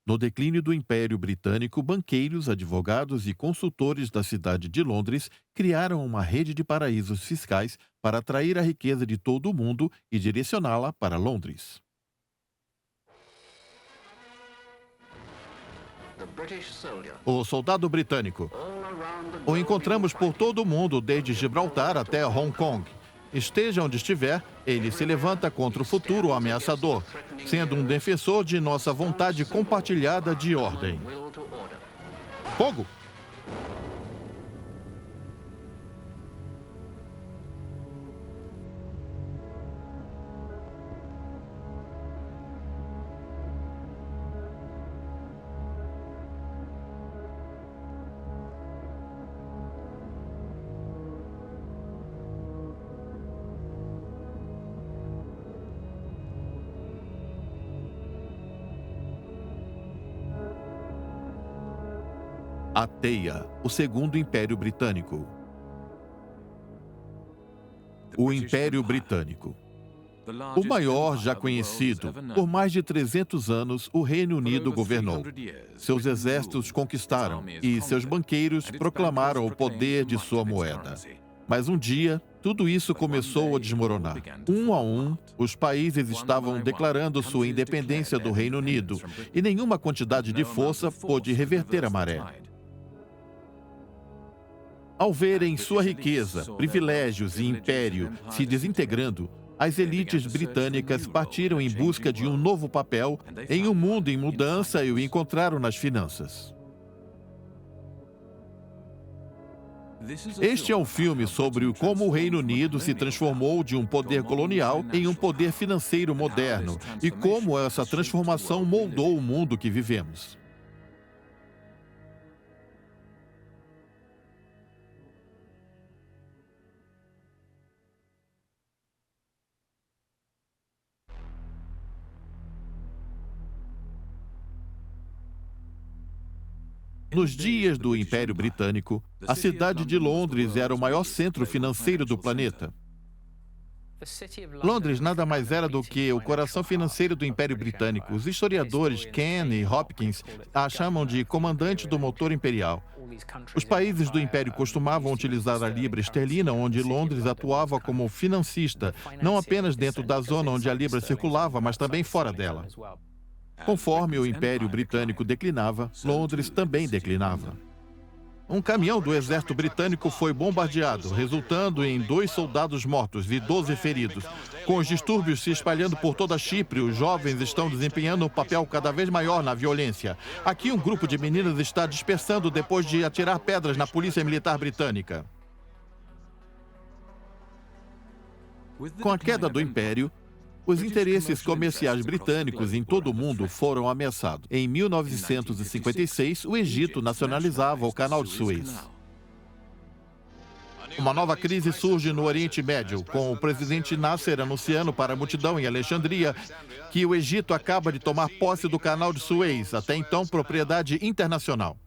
No declínio do Império Britânico, banqueiros, advogados e consultores da cidade de Londres criaram uma rede de paraísos fiscais para atrair a riqueza de todo o mundo e direcioná-la para Londres. O soldado britânico. O encontramos por todo o mundo, desde Gibraltar até Hong Kong. Esteja onde estiver, ele se levanta contra o futuro ameaçador, sendo um defensor de nossa vontade compartilhada de ordem. Fogo! A Teia, o Segundo Império Britânico. O Império Britânico. O maior já conhecido. Por mais de 300 anos, o Reino Unido governou. Seus exércitos conquistaram e seus banqueiros proclamaram o poder de sua moeda. Mas um dia, tudo isso começou a desmoronar. Um a um, os países estavam declarando sua independência do Reino Unido e nenhuma quantidade de força pôde reverter a maré. Ao verem sua riqueza, privilégios e império se desintegrando, as elites britânicas partiram em busca de um novo papel em um mundo em mudança e o encontraram nas finanças. Este é um filme sobre como o Reino Unido se transformou de um poder colonial em um poder financeiro moderno e como essa transformação moldou o mundo que vivemos. Nos dias do Império Britânico, a cidade de Londres era o maior centro financeiro do planeta. Londres nada mais era do que o coração financeiro do Império Britânico. Os historiadores Ken e Hopkins a chamam de comandante do motor imperial. Os países do Império costumavam utilizar a libra esterlina, onde Londres atuava como financista, não apenas dentro da zona onde a libra circulava, mas também fora dela. Conforme o Império Britânico declinava, Londres também declinava. Um caminhão do exército britânico foi bombardeado, resultando em 2 soldados mortos e 12 feridos. Com os distúrbios se espalhando por toda Chipre, os jovens estão desempenhando um papel cada vez maior na violência. Aqui um grupo de meninas está dispersando depois de atirar pedras na polícia militar britânica. Com a queda do Império, os interesses comerciais britânicos em todo o mundo foram ameaçados. Em 1956, o Egito nacionalizava o Canal de Suez. Uma nova crise surge no Oriente Médio, com o presidente Nasser anunciando para a multidão em Alexandria que o Egito acaba de tomar posse do Canal de Suez, até então propriedade internacional.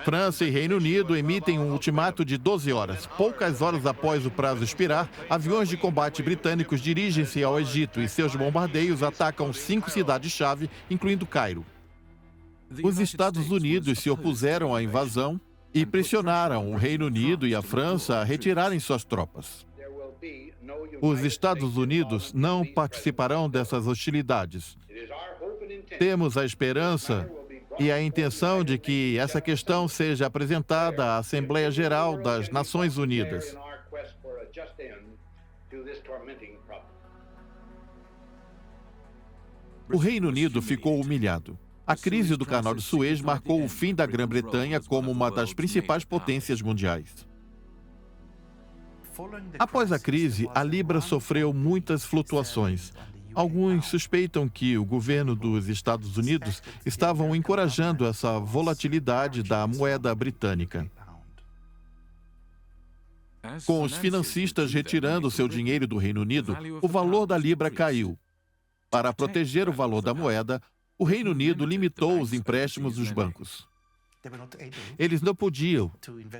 França e Reino Unido emitem um ultimato de 12 horas. Poucas horas após o prazo expirar, aviões de combate britânicos dirigem-se ao Egito e seus bombardeios atacam 5 cidades-chave, incluindo Cairo. Os Estados Unidos se opuseram à invasão e pressionaram o Reino Unido e a França a retirarem suas tropas. Os Estados Unidos não participarão dessas hostilidades. Temos a esperança e a intenção de que essa questão seja apresentada à Assembleia Geral das Nações Unidas. O Reino Unido ficou humilhado. A crise do Canal de Suez marcou o fim da Grã-Bretanha como uma das principais potências mundiais. Após a crise, a libra sofreu muitas flutuações. Alguns suspeitam que o governo dos Estados Unidos estavam encorajando essa volatilidade da moeda britânica. Com os financistas retirando seu dinheiro do Reino Unido, o valor da libra caiu. Para proteger o valor da moeda, o Reino Unido limitou os empréstimos dos bancos. Eles não podiam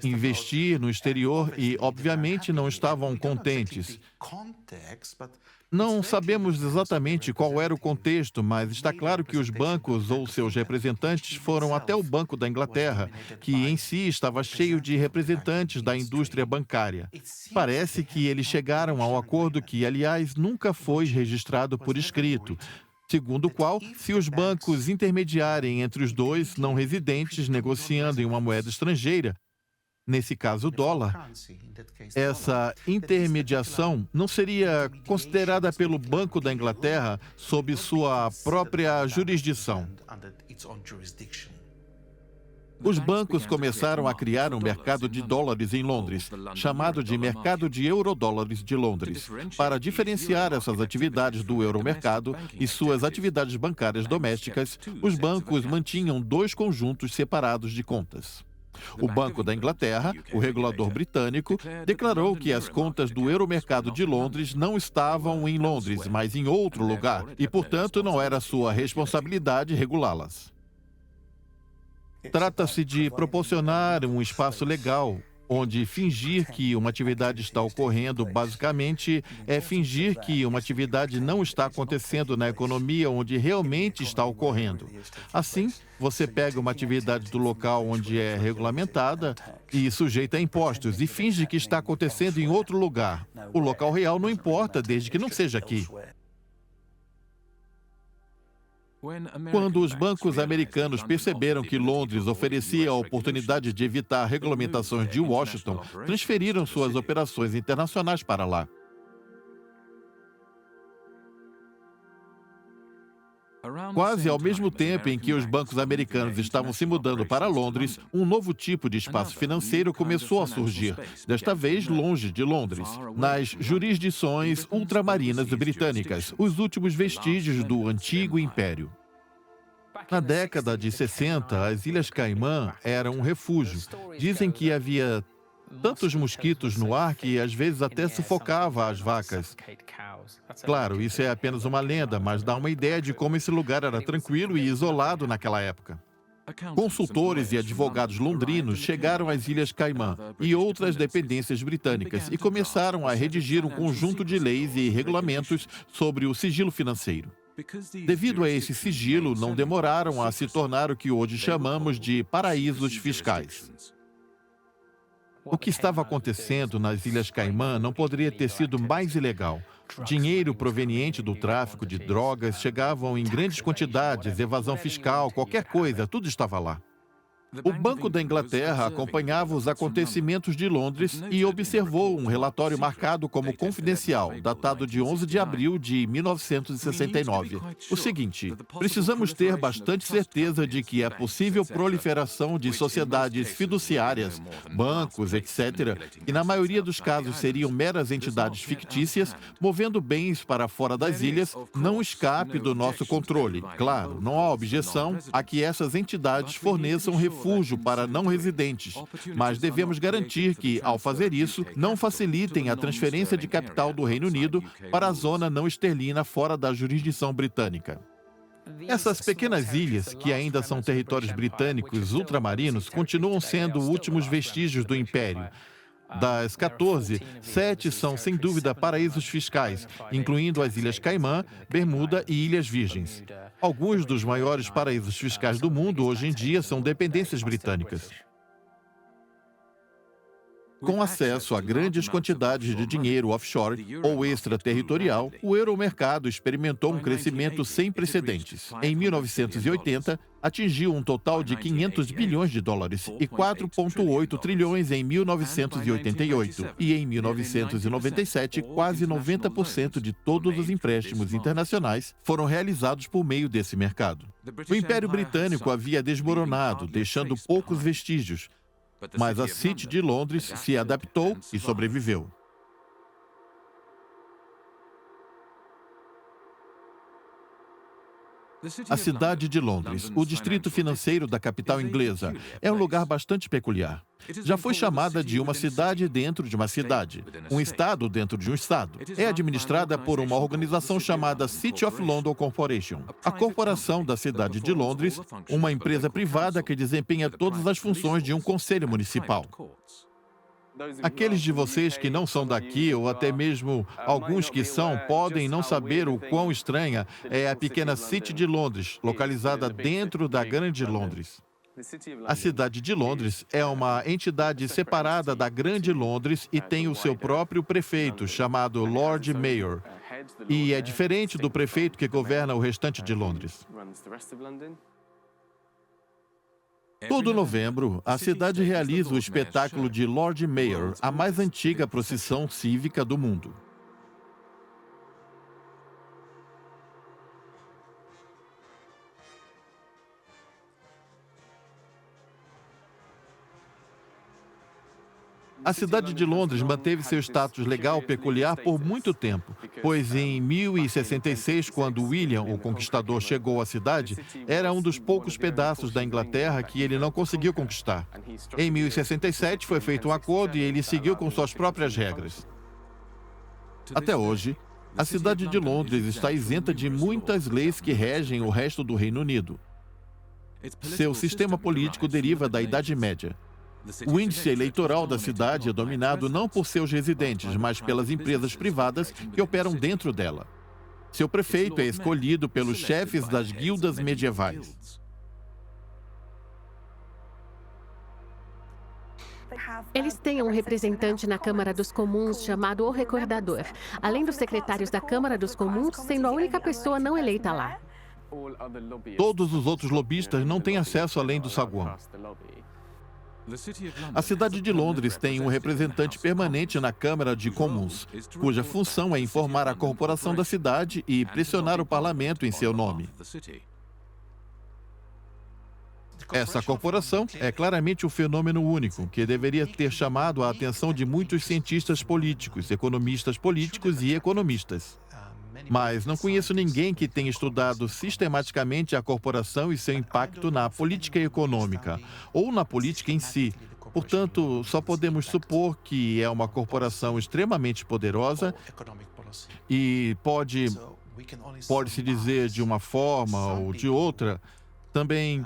investir no exterior e, obviamente, não estavam contentes. Não sabemos exatamente qual era o contexto, mas está claro que os bancos ou seus representantes foram até o Banco da Inglaterra, que em si estava cheio de representantes da indústria bancária. Parece que eles chegaram ao acordo que, aliás, nunca foi registrado por escrito, segundo o qual, se os bancos intermediarem entre os dois não residentes negociando em uma moeda estrangeira, nesse caso o dólar, essa intermediação não seria considerada pelo Banco da Inglaterra sob sua própria jurisdição. Os bancos começaram a criar um mercado de dólares em Londres, chamado de Mercado de Eurodólares de Londres, para diferenciar essas atividades do euromercado e suas atividades bancárias domésticas. Os bancos mantinham dois conjuntos separados de contas. O Banco da Inglaterra, o regulador britânico, declarou que as contas do Euromercado de Londres não estavam em Londres, mas em outro lugar, e, portanto, não era sua responsabilidade regulá-las. Trata-se de proporcionar um espaço legal, onde fingir que uma atividade está ocorrendo, basicamente, é fingir que uma atividade não está acontecendo na economia onde realmente está ocorrendo. Assim, você pega uma atividade do local onde é regulamentada e sujeita a impostos e finge que está acontecendo em outro lugar. O local real não importa, desde que não seja aqui. Quando os bancos americanos perceberam que Londres oferecia a oportunidade de evitar regulamentações de Washington, transferiram suas operações internacionais para lá. Quase ao mesmo tempo em que os bancos americanos estavam se mudando para Londres, um novo tipo de espaço financeiro começou a surgir, desta vez longe de Londres, nas jurisdições ultramarinas britânicas, os últimos vestígios do antigo império. Na década de 60, as Ilhas Caimã eram um refúgio. Dizem que havia tantos mosquitos no ar que às vezes até sufocava as vacas. Claro, isso é apenas uma lenda, mas dá uma ideia de como esse lugar era tranquilo e isolado naquela época. Consultores e advogados londrinos chegaram às Ilhas Caimã e outras dependências britânicas e começaram a redigir um conjunto de leis e regulamentos sobre o sigilo financeiro. Devido a esse sigilo, não demoraram a se tornar o que hoje chamamos de paraísos fiscais. O que estava acontecendo nas Ilhas Caimã não poderia ter sido mais ilegal. Dinheiro proveniente do tráfico de drogas chegavam em grandes quantidades, evasão fiscal, qualquer coisa, tudo estava lá. O Banco da Inglaterra acompanhava os acontecimentos de Londres e observou um relatório marcado como confidencial, datado de 11 de abril de 1969. O seguinte: precisamos ter bastante certeza de que é possível proliferação de sociedades fiduciárias, bancos, etc., que na maioria dos casos seriam meras entidades fictícias, movendo bens para fora das ilhas, não escape do nosso controle. Claro, não há objeção a que essas entidades forneçam refúgio para não residentes, mas devemos garantir que, ao fazer isso, não facilitem a transferência de capital do Reino Unido para a zona não esterlina fora da jurisdição britânica. Essas pequenas ilhas, que ainda são territórios britânicos ultramarinos, continuam sendo últimos vestígios do Império. Das 14, 7 são, sem dúvida, paraísos fiscais, incluindo as Ilhas Caimã, Bermuda e Ilhas Virgens. Alguns dos maiores paraísos fiscais do mundo hoje em dia são dependências britânicas. Com acesso a grandes quantidades de dinheiro offshore ou extraterritorial, o euromercado experimentou um crescimento sem precedentes. Em 1980, atingiu um total de 500 bilhões de dólares e 4,8 trilhões em 1988. E em 1997, quase 90% de todos os empréstimos internacionais foram realizados por meio desse mercado. O Império Britânico havia desmoronado, deixando poucos vestígios, mas a City de Londres se adaptou e sobreviveu. A cidade de Londres, o distrito financeiro da capital inglesa, é um lugar bastante peculiar. Já foi chamada de uma cidade dentro de uma cidade, um estado dentro de um estado. É administrada por uma organização chamada City of London Corporation. A corporação da cidade de Londres, uma empresa privada que desempenha todas as funções de um conselho municipal. Aqueles de vocês que não são daqui, ou até mesmo alguns que são, podem não saber o quão estranha é a pequena City de Londres, localizada dentro da Grande Londres. A cidade de Londres é uma entidade separada da Grande Londres e tem o seu próprio prefeito, chamado Lord Mayor. E é diferente do prefeito que governa o restante de Londres. Todo novembro, a cidade realiza o espetáculo de Lord Mayor, a mais antiga procissão cívica do mundo. A cidade de Londres manteve seu status legal peculiar por muito tempo, pois em 1066, quando William, o Conquistador, chegou à cidade, era um dos poucos pedaços da Inglaterra que ele não conseguiu conquistar. Em 1067 foi feito um acordo e ele seguiu com suas próprias regras. Até hoje, a cidade de Londres está isenta de muitas leis que regem o resto do Reino Unido. Seu sistema político deriva da Idade Média. O índice eleitoral da cidade é dominado não por seus residentes, mas pelas empresas privadas que operam dentro dela. Seu prefeito é escolhido pelos chefes das guildas medievais. Eles têm um representante na Câmara dos Comuns chamado o Recordador, além dos secretários da Câmara dos Comuns, sendo a única pessoa não eleita lá. Todos os outros lobistas não têm acesso além do saguão. A cidade de Londres tem um representante permanente na Câmara de Comuns, cuja função é informar a corporação da cidade e pressionar o parlamento em seu nome. Essa corporação é claramente um fenômeno único, que deveria ter chamado a atenção de muitos cientistas políticos, economistas políticos e economistas. Mas não conheço ninguém que tenha estudado sistematicamente a corporação e seu impacto na política econômica, ou na política em si. Portanto, só podemos supor que é uma corporação extremamente poderosa e pode-se dizer de uma forma ou de outra, também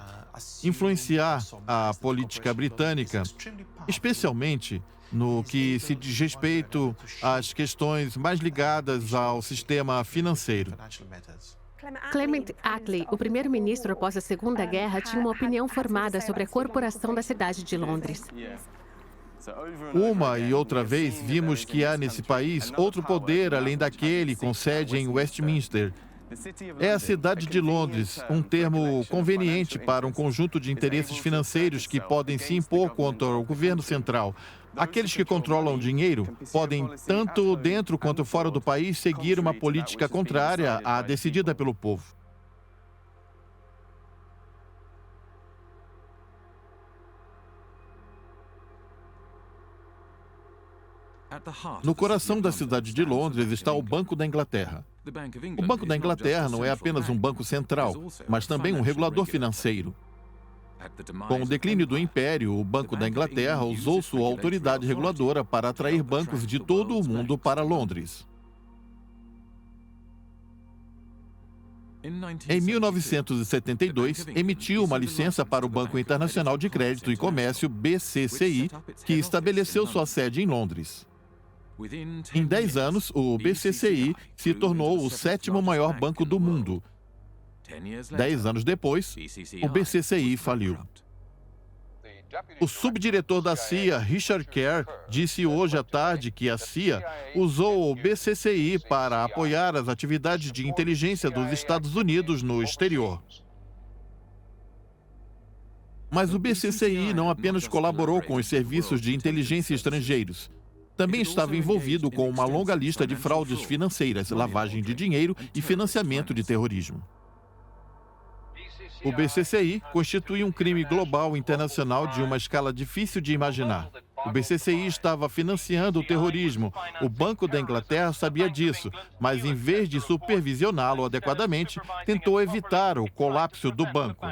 influenciar a política britânica, especialmente no que se diz respeito às questões mais ligadas ao sistema financeiro. Clement Attlee, o primeiro-ministro após a Segunda Guerra, tinha uma opinião formada sobre a corporação da cidade de Londres. Uma e outra vez vimos que há nesse país outro poder além daquele com sede em Westminster. É a cidade de Londres, um termo conveniente para um conjunto de interesses financeiros que podem se impor contra o governo central. Aqueles que controlam o dinheiro podem, tanto dentro quanto fora do país, seguir uma política contrária à decidida pelo povo. No coração da cidade de Londres está o Banco da Inglaterra. O Banco da Inglaterra não é apenas um banco central, mas também um regulador financeiro. Com o declínio do Império, o Banco da Inglaterra usou sua autoridade reguladora para atrair bancos de todo o mundo para Londres. Em 1972, emitiu uma licença para o Banco Internacional de Crédito e Comércio, BCCI, que estabeleceu sua sede em Londres. Em 10 anos, o BCCI se tornou o 7º maior banco do mundo. 10 anos depois, o BCCI faliu. O subdiretor da CIA, Richard Kerr, disse hoje à tarde que a CIA usou o BCCI para apoiar as atividades de inteligência dos Estados Unidos no exterior. Mas o BCCI não apenas colaborou com os serviços de inteligência estrangeiros. Também estava envolvido com uma longa lista de fraudes financeiras, lavagem de dinheiro e financiamento de terrorismo. O BCCI constitui um crime global internacional de uma escala difícil de imaginar. O BCCI estava financiando o terrorismo. O Banco da Inglaterra sabia disso, mas em vez de supervisioná-lo adequadamente, tentou evitar o colapso do banco.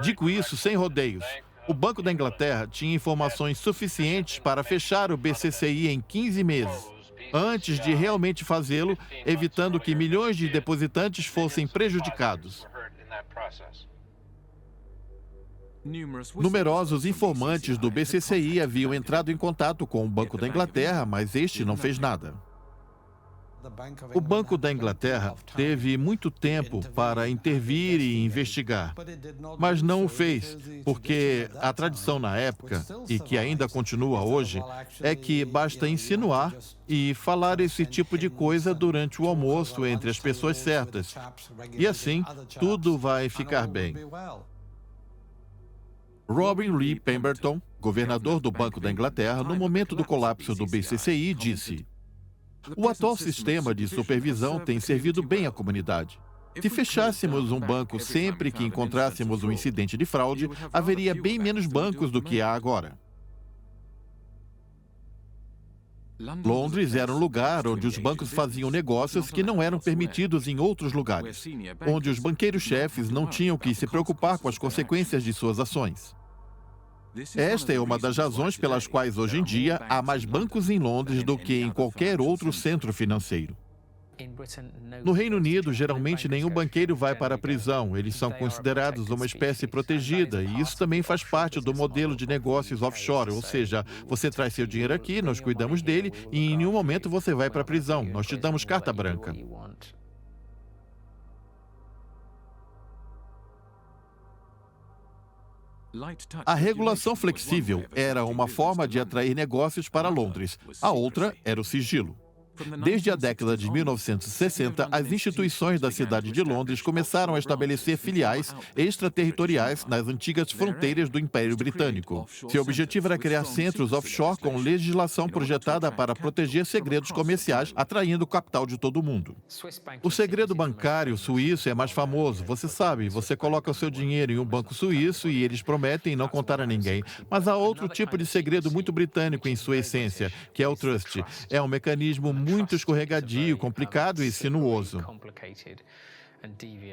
Digo isso sem rodeios. O Banco da Inglaterra tinha informações suficientes para fechar o BCCI em 15 meses, antes de realmente fazê-lo, evitando que milhões de depositantes fossem prejudicados. Numerosos informantes do BCCI haviam entrado em contato com o Banco da Inglaterra, mas este não fez nada. O Banco da Inglaterra teve muito tempo para intervir e investigar, mas não o fez, porque a tradição na época, e que ainda continua hoje, é que basta insinuar e falar esse tipo de coisa durante o almoço entre as pessoas certas. E assim, tudo vai ficar bem. Robin Lee Pemberton, governador do Banco da Inglaterra, no momento do colapso do BCCI, disse: "O atual sistema de supervisão tem servido bem à comunidade. Se fechássemos um banco sempre que encontrássemos um incidente de fraude, haveria bem menos bancos do que há agora." Londres era um lugar onde os bancos faziam negócios que não eram permitidos em outros lugares, onde os banqueiros-chefes não tinham que se preocupar com as consequências de suas ações. Esta é uma das razões pelas quais, hoje em dia, há mais bancos em Londres do que em qualquer outro centro financeiro. No Reino Unido, geralmente nenhum banqueiro vai para a prisão. Eles são considerados uma espécie protegida, e isso também faz parte do modelo de negócios offshore, ou seja, você traz seu dinheiro aqui, nós cuidamos dele, e em nenhum momento você vai para a prisão. Nós te damos carta branca. A regulação flexível era uma forma de atrair negócios para Londres. A outra era o sigilo. Desde a década de 1960, as instituições da cidade de Londres começaram a estabelecer filiais extraterritoriais nas antigas fronteiras do Império Britânico. Seu objetivo era criar centros offshore com legislação projetada para proteger segredos comerciais, atraindo o capital de todo o mundo. O segredo bancário suíço é mais famoso. Você sabe, você coloca o seu dinheiro em um banco suíço e eles prometem não contar a ninguém. Mas há outro tipo de segredo muito britânico em sua essência, que é o trust. É um mecanismo muito escorregadio, complicado e sinuoso.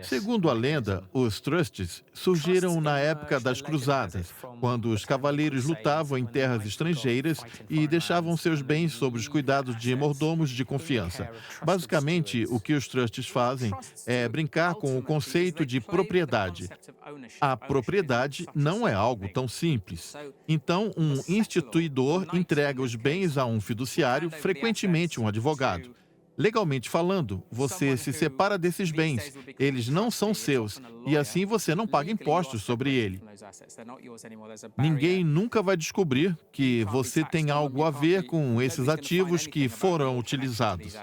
Segundo a lenda, os trusts surgiram na época das Cruzadas, quando os cavaleiros lutavam em terras estrangeiras e deixavam seus bens sob os cuidados de mordomos de confiança. Basicamente, o que os trusts fazem é brincar com o conceito de propriedade. A propriedade não é algo tão simples. Então, um instituidor entrega os bens a um fiduciário, frequentemente um advogado. Legalmente falando, você se separa desses bens, eles não são seus, e assim você não paga impostos sobre ele. Ninguém nunca vai descobrir que você tem algo a ver com esses ativos que foram utilizados.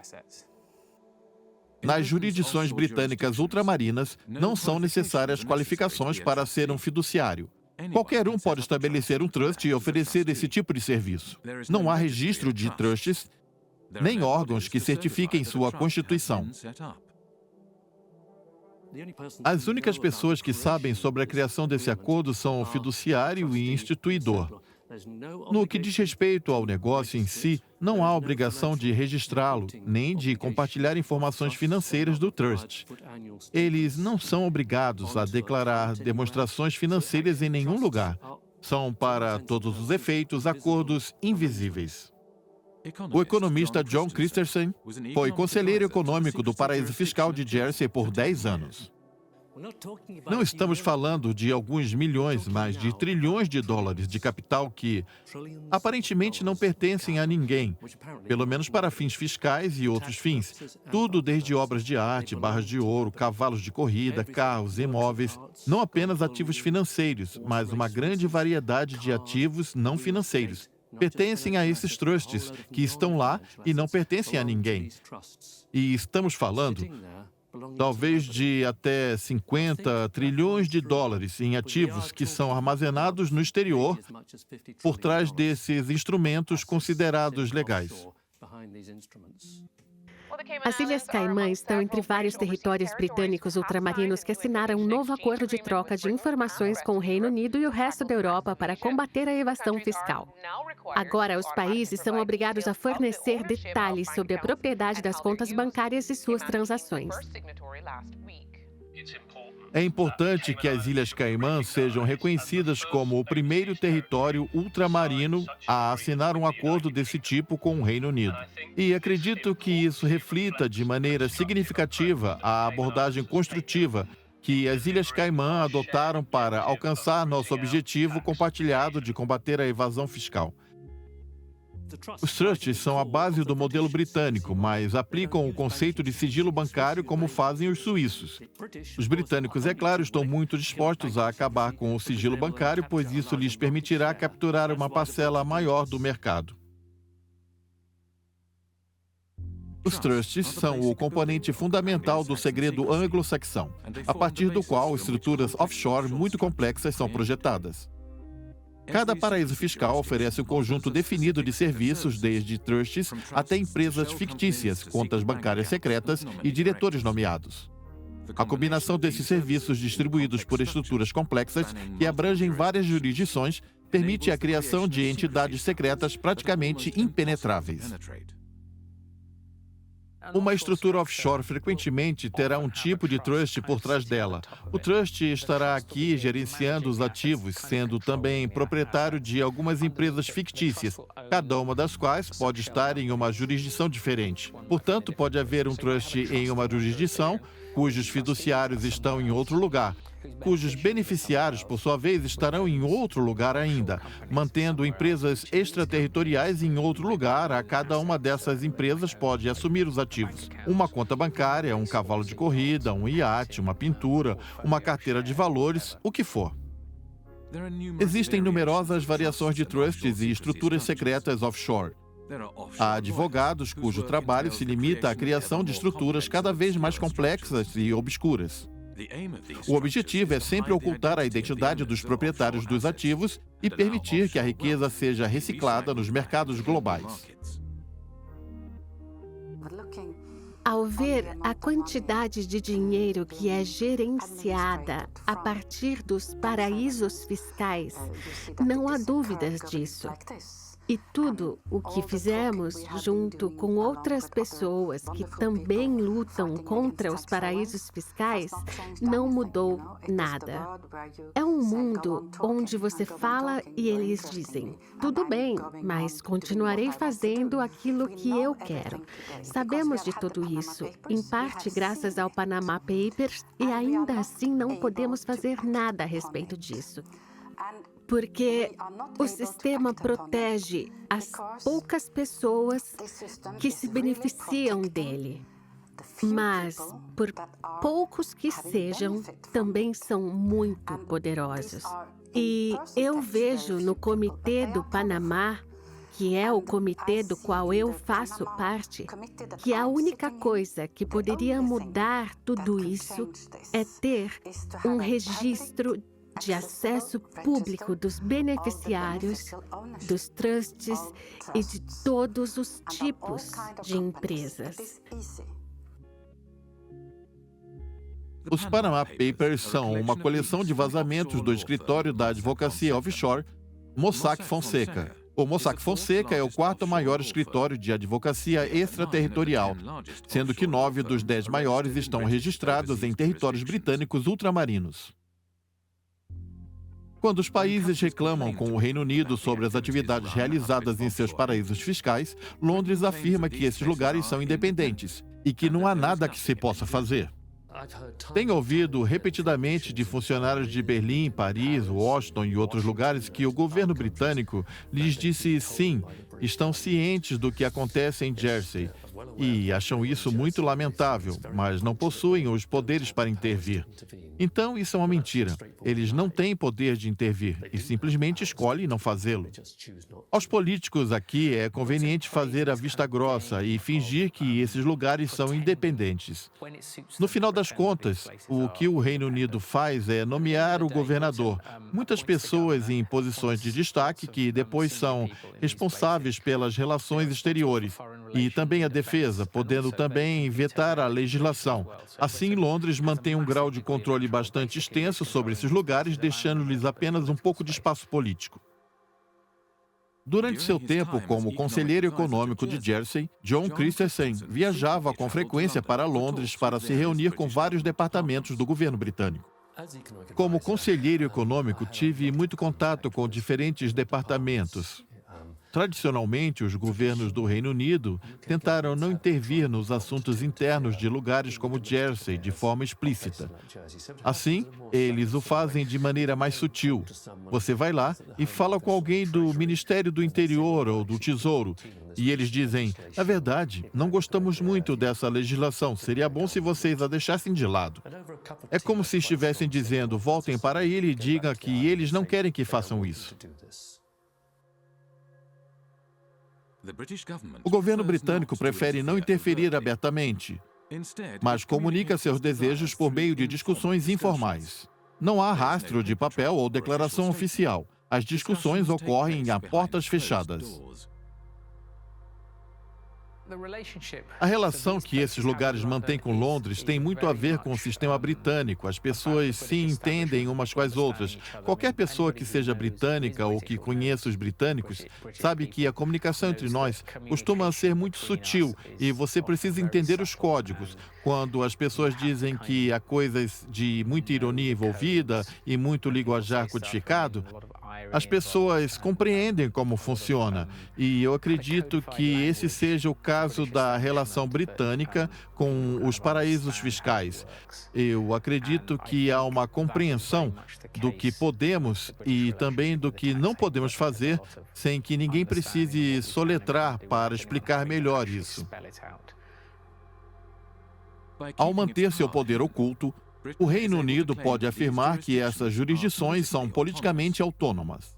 Nas jurisdições britânicas ultramarinas, não são necessárias qualificações para ser um fiduciário. Qualquer um pode estabelecer um trust e oferecer esse tipo de serviço. Não há registro de trusts, nem órgãos que certifiquem sua constituição. As únicas pessoas que sabem sobre a criação desse acordo são o fiduciário e instituidor. No que diz respeito ao negócio em si, não há obrigação de registrá-lo, nem de compartilhar informações financeiras do trust. Eles não são obrigados a declarar demonstrações financeiras em nenhum lugar. São, para todos os efeitos, acordos invisíveis. O economista John Christensen foi conselheiro econômico do paraíso fiscal de Jersey por 10 anos. Não estamos falando de alguns milhões, mas de trilhões de dólares de capital que, aparentemente, não pertencem a ninguém, pelo menos para fins fiscais e outros fins. Tudo desde obras de arte, barras de ouro, cavalos de corrida, carros, imóveis, não apenas ativos financeiros, mas uma grande variedade de ativos não financeiros. Pertencem a esses trusts, que estão lá e não pertencem a ninguém. E estamos falando, talvez, de até 50 trilhões de dólares em ativos que são armazenados no exterior por trás desses instrumentos considerados legais. As Ilhas Caimã estão entre vários territórios britânicos ultramarinos que assinaram um novo acordo de troca de informações com o Reino Unido e o resto da Europa para combater a evasão fiscal. Agora, os países são obrigados a fornecer detalhes sobre a propriedade das contas bancárias e suas transações. É importante que as Ilhas Caimã sejam reconhecidas como o primeiro território ultramarino a assinar um acordo desse tipo com o Reino Unido. E acredito que isso reflita de maneira significativa a abordagem construtiva que as Ilhas Caimã adotaram para alcançar nosso objetivo compartilhado de combater a evasão fiscal. Os trusts são a base do modelo britânico, mas aplicam o conceito de sigilo bancário como fazem os suíços. Os britânicos, é claro, estão muito dispostos a acabar com o sigilo bancário, pois isso lhes permitirá capturar uma parcela maior do mercado. Os trusts são o componente fundamental do segredo anglo-saxão, a partir do qual estruturas offshore muito complexas são projetadas. Cada paraíso fiscal oferece um conjunto definido de serviços, desde trusts até empresas fictícias, contas bancárias secretas e diretores nomeados. A combinação desses serviços distribuídos por estruturas complexas, que abrangem várias jurisdições, permite a criação de entidades secretas praticamente impenetráveis. Uma estrutura offshore frequentemente terá um tipo de trust por trás dela. O trust estará aqui gerenciando os ativos, sendo também proprietário de algumas empresas fictícias, cada uma das quais pode estar em uma jurisdição diferente. Portanto, pode haver um trust em uma jurisdição, cujos fiduciários estão em outro lugar, cujos beneficiários, por sua vez, estarão em outro lugar ainda, mantendo empresas extraterritoriais em outro lugar. A cada uma dessas empresas pode assumir os ativos. Uma conta bancária, um cavalo de corrida, um iate, uma pintura, uma carteira de valores, o que for. Existem numerosas variações de trusts e estruturas secretas offshore. Há advogados cujo trabalho se limita à criação de estruturas cada vez mais complexas e obscuras. O objetivo é sempre ocultar a identidade dos proprietários dos ativos e permitir que a riqueza seja reciclada nos mercados globais. Ao ver a quantidade de dinheiro que é gerenciada a partir dos paraísos fiscais, não há dúvidas disso. E tudo o que fizemos, junto com outras pessoas que também lutam contra os paraísos fiscais, não mudou nada. É um mundo onde você fala e eles dizem: tudo bem, mas continuarei fazendo aquilo que eu quero. Sabemos de tudo isso, em parte graças ao Panama Papers, e ainda assim não podemos fazer nada a respeito disso. Porque o sistema protege as poucas pessoas que se beneficiam dele. Mas, por poucos que sejam, também são muito poderosos. E eu vejo no Comitê do Panamá, que é o comitê do qual eu faço parte, que a única coisa que poderia mudar tudo isso é ter um registro de acesso público dos beneficiários, dos trusts e de todos os tipos de empresas. Os Panama Papers são uma coleção de vazamentos do escritório da advocacia offshore Mossack Fonseca. O Mossack Fonseca é o quarto maior escritório de advocacia extraterritorial, sendo que 9 dos 10 maiores estão registrados em territórios britânicos ultramarinos. Quando os países reclamam com o Reino Unido sobre as atividades realizadas em seus paraísos fiscais, Londres afirma que esses lugares são independentes e que não há nada que se possa fazer. Tenho ouvido repetidamente de funcionários de Berlim, Paris, Washington e outros lugares que o governo britânico lhes disse sim, estão cientes do que acontece em Jersey e acham isso muito lamentável, mas não possuem os poderes para intervir. Então, isso é uma mentira. Eles não têm poder de intervir e simplesmente escolhem não fazê-lo. Aos políticos aqui é conveniente fazer a vista grossa e fingir que esses lugares são independentes. No final das contas, o que o Reino Unido faz é nomear o governador, muitas pessoas em posições de destaque que depois são responsáveis pelas relações exteriores e também a defesa defesa, podendo também vetar a legislação. Assim, Londres mantém um grau de controle bastante extenso sobre esses lugares, deixando-lhes apenas um pouco de espaço político. Durante seu tempo como conselheiro econômico de Jersey, John Christensen viajava com frequência para Londres para se reunir com vários departamentos do governo britânico. Como conselheiro econômico, tive muito contato com diferentes departamentos. Tradicionalmente, os governos do Reino Unido tentaram não intervir nos assuntos internos de lugares como Jersey de forma explícita. Assim, eles o fazem de maneira mais sutil. Você vai lá e fala com alguém do Ministério do Interior ou do Tesouro, e eles dizem: na verdade, não gostamos muito dessa legislação, seria bom se vocês a deixassem de lado. É como se estivessem dizendo: voltem para ele e digam que eles não querem que façam isso. O governo britânico prefere não interferir abertamente, mas comunica seus desejos por meio de discussões informais. Não há rastro de papel ou declaração oficial. As discussões ocorrem a portas fechadas. A relação que esses lugares mantêm com Londres tem muito a ver com o sistema britânico. As pessoas se entendem umas com as outras. Qualquer pessoa que seja britânica ou que conheça os britânicos sabe que a comunicação entre nós costuma ser muito sutil e você precisa entender os códigos. Quando as pessoas dizem que há coisas de muita ironia envolvida e muito linguajar codificado, as pessoas compreendem como funciona, e eu acredito que esse seja o caso da relação britânica com os paraísos fiscais. Eu acredito que há uma compreensão do que podemos e também do que não podemos fazer sem que ninguém precise soletrar para explicar melhor isso. Ao manter seu poder oculto, o Reino Unido pode afirmar que essas jurisdições são politicamente autônomas.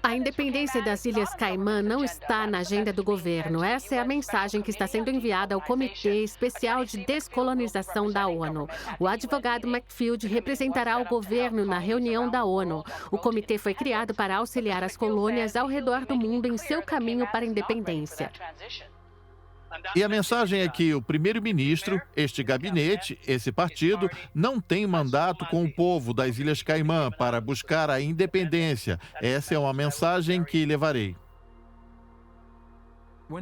A independência das Ilhas Caimã não está na agenda do governo. Essa é a mensagem que está sendo enviada ao Comitê Especial de Descolonização da ONU. O advogado McField representará o governo na reunião da ONU. O comitê foi criado para auxiliar as colônias ao redor do mundo em seu caminho para a independência. E a mensagem é que o primeiro-ministro, este gabinete, esse partido, não tem mandato com o povo das Ilhas Caimã para buscar a independência. Essa é uma mensagem que levarei.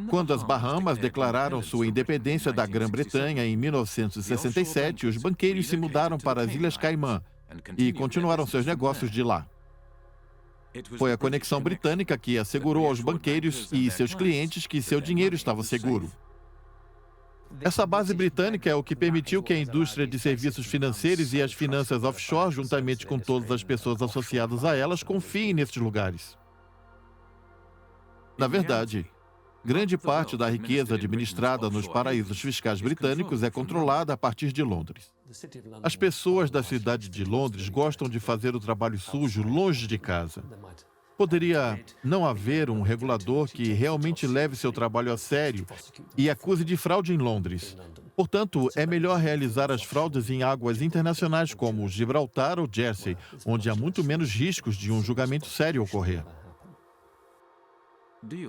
Quando as Bahamas declararam sua independência da Grã-Bretanha em 1967, os banqueiros se mudaram para as Ilhas Caimã e continuaram seus negócios de lá. Foi a conexão britânica que assegurou aos banqueiros e seus clientes que seu dinheiro estava seguro. Essa base britânica é o que permitiu que a indústria de serviços financeiros e as finanças offshore, juntamente com todas as pessoas associadas a elas, confiem nesses lugares. Na verdade, grande parte da riqueza administrada nos paraísos fiscais britânicos é controlada a partir de Londres. As pessoas da cidade de Londres gostam de fazer o trabalho sujo longe de casa. Poderia não haver um regulador que realmente leve seu trabalho a sério e acuse de fraude em Londres. Portanto, é melhor realizar as fraudes em águas internacionais como Gibraltar ou Jersey, onde há muito menos riscos de um julgamento sério ocorrer.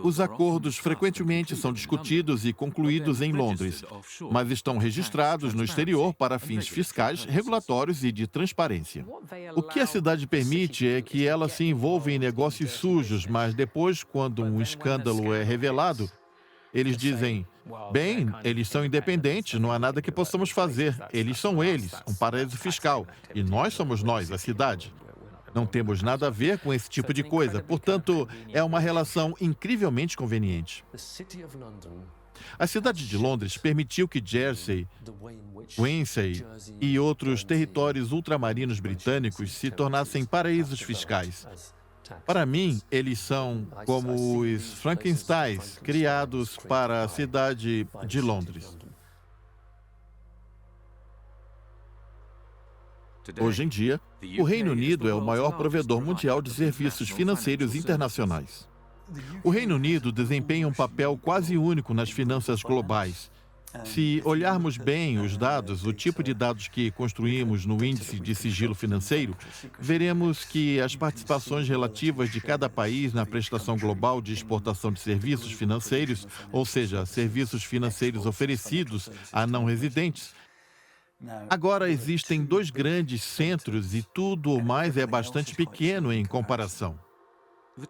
Os acordos frequentemente são discutidos e concluídos em Londres, mas estão registrados no exterior para fins fiscais, regulatórios e de transparência. O que a cidade permite é que ela se envolva em negócios sujos, mas depois, quando um escândalo é revelado, eles dizem: bem, eles são independentes, não há nada que possamos fazer. Eles são eles, um paraíso fiscal, e nós somos nós, a cidade. Não temos nada a ver com esse tipo de coisa, portanto, é uma relação incrivelmente conveniente. A cidade de Londres permitiu que Jersey, Guernsey e outros territórios ultramarinos britânicos se tornassem paraísos fiscais. Para mim, eles são como os Frankensteins criados para a cidade de Londres. Hoje em dia, o Reino Unido é o maior provedor mundial de serviços financeiros internacionais. O Reino Unido desempenha um papel quase único nas finanças globais. Se olharmos bem os dados, o tipo de dados que construímos no índice de sigilo financeiro, veremos que as participações relativas de cada país na prestação global de exportação de serviços financeiros, ou seja, serviços financeiros oferecidos a não residentes, agora existem dois grandes centros e tudo o mais é bastante pequeno em comparação.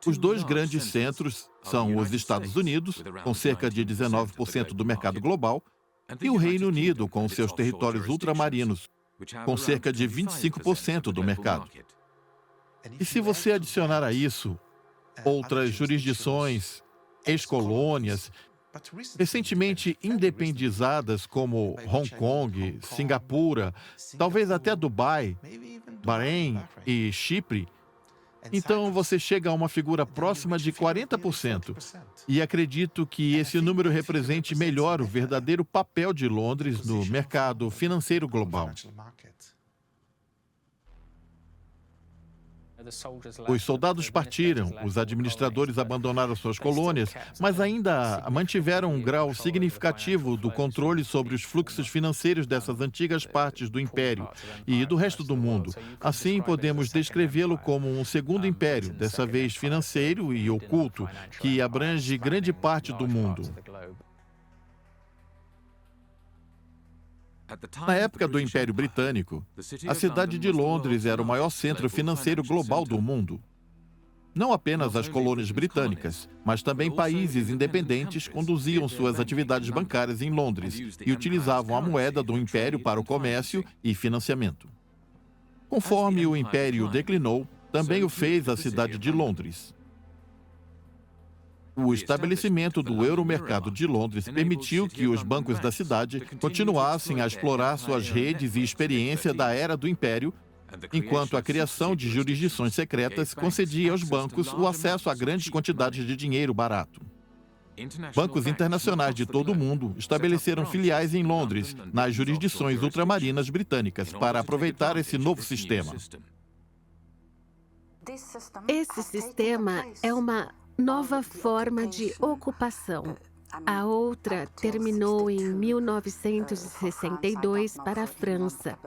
Os dois grandes centros são os Estados Unidos, com cerca de 19% do mercado global, e o Reino Unido, com seus territórios ultramarinos, com cerca de 25% do mercado. E se você adicionar a isso outras jurisdições, ex-colônias, recentemente independizadas como Hong Kong, Singapura, talvez até Dubai, Bahrein e Chipre, então você chega a uma figura próxima de 40%. E acredito que esse número represente melhor o verdadeiro papel de Londres no mercado financeiro global. Os soldados partiram, os administradores abandonaram suas colônias, mas ainda mantiveram um grau significativo do controle sobre os fluxos financeiros dessas antigas partes do império e do resto do mundo. Assim, podemos descrevê-lo como um segundo império, dessa vez financeiro e oculto, que abrange grande parte do mundo. Na época do Império Britânico, a cidade de Londres era o maior centro financeiro global do mundo. Não apenas as colônias britânicas, mas também países independentes conduziam suas atividades bancárias em Londres e utilizavam a moeda do Império para o comércio e financiamento. Conforme o Império declinou, também o fez a cidade de Londres. O estabelecimento do Euromercado de Londres permitiu que os bancos da cidade continuassem a explorar suas redes e experiência da era do Império, enquanto a criação de jurisdições secretas concedia aos bancos o acesso a grandes quantidades de dinheiro barato. Bancos internacionais de todo o mundo estabeleceram filiais em Londres, nas jurisdições ultramarinas britânicas, para aproveitar esse novo sistema. Esse sistema é uma nova forma de ocupação. A outra terminou em 1962 para a França.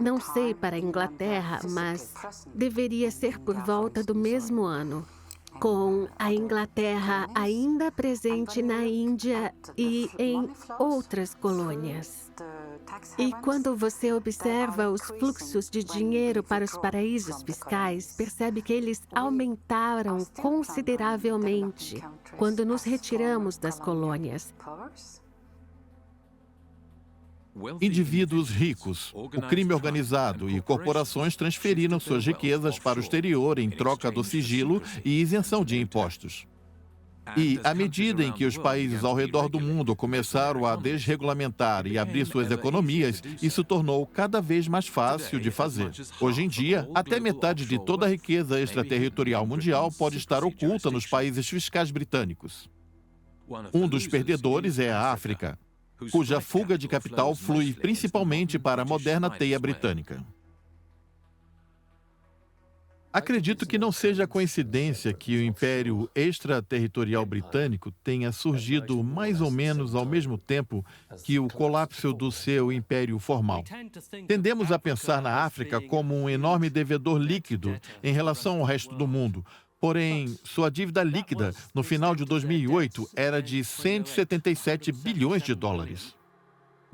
Não sei para a Inglaterra, mas deveria ser por volta do mesmo ano, com a Inglaterra ainda presente na Índia e em outras colônias. E quando você observa os fluxos de dinheiro para os paraísos fiscais, percebe que eles aumentaram consideravelmente quando nos retiramos das colônias. Indivíduos ricos, o crime organizado e corporações transferiram suas riquezas para o exterior em troca do sigilo e isenção de impostos. E, à medida em que os países ao redor do mundo começaram a desregulamentar e abrir suas economias, isso tornou cada vez mais fácil de fazer. Hoje em dia, até metade de toda a riqueza extraterritorial mundial pode estar oculta nos países fiscais britânicos. Um dos perdedores é a África, cuja fuga de capital flui principalmente para a moderna teia britânica. Acredito que não seja coincidência que o Império Extraterritorial Britânico tenha surgido mais ou menos ao mesmo tempo que o colapso do seu império formal. Tendemos a pensar na África como um enorme devedor líquido em relação ao resto do mundo. Porém, sua dívida líquida no final de 2008 era de 177 bilhões de dólares.